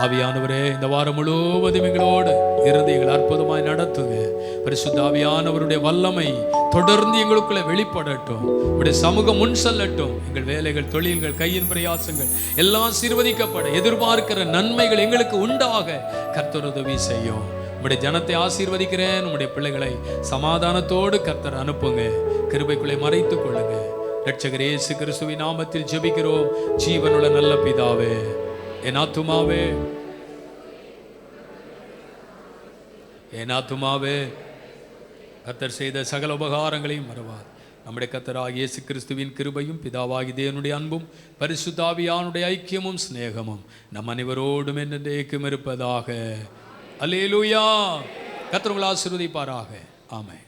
ஆவியானவரே, இந்த வாரம் முழுவதும் எங்களோடு இருந்து எங்களை அற்புதமாய் நடத்துங்க. பரிசுத்த ஆவியானவருடைய வல்லமை தொடர்ந்து எங்களுக்குள்ள வெளிப்படட்டும். உடைய சமூகம் முன் செல்லட்டும். எங்கள் வேலைகள், தொழில்கள், கையின் பிரயாசங்கள் எல்லாம் ஆசீர்வதிக்கப்பட எதிர்பார்க்கிற நன்மைகள் எங்களுக்கு உண்டாக கர்த்தர் உதவி செய்யும். உம்முடைய ஜனத்தை ஆசீர்வதிக்கிறேன். உம்முடைய பிள்ளைகளை சமாதானத்தோடு கர்த்தர் அனுப்புங்க. கிருபைக்குள்ளே மறைத்துக் கொள்ளுங்க. இரட்சகர் இயேசு கிறிஸ்துவின் நாமத்தில் ஜெபிக்கிறோம் ஜீவனுள்ள நல்ல பிதாவே. என் ஆத்துமாவே, என் ஆத்துமாவே கர்த்தர் செய்த சகல உபகாரங்களையும் மறவார். நம்முடைய கர்த்தராகிய இயேசு கிறிஸ்துவின் கிருபையும் பிதாவாகிய தேவனுடைய அன்பும் பரிசுத்த ஆவியானுடைய ஐக்கியமும் சிநேகமும் நம் அனைவரோடும் என்றென்றைக்கும் இருப்பதாக. அல்லேலூயா. கர்த்தர் உங்களை ஆசீர்வதிப்பாராக. ஆமென்.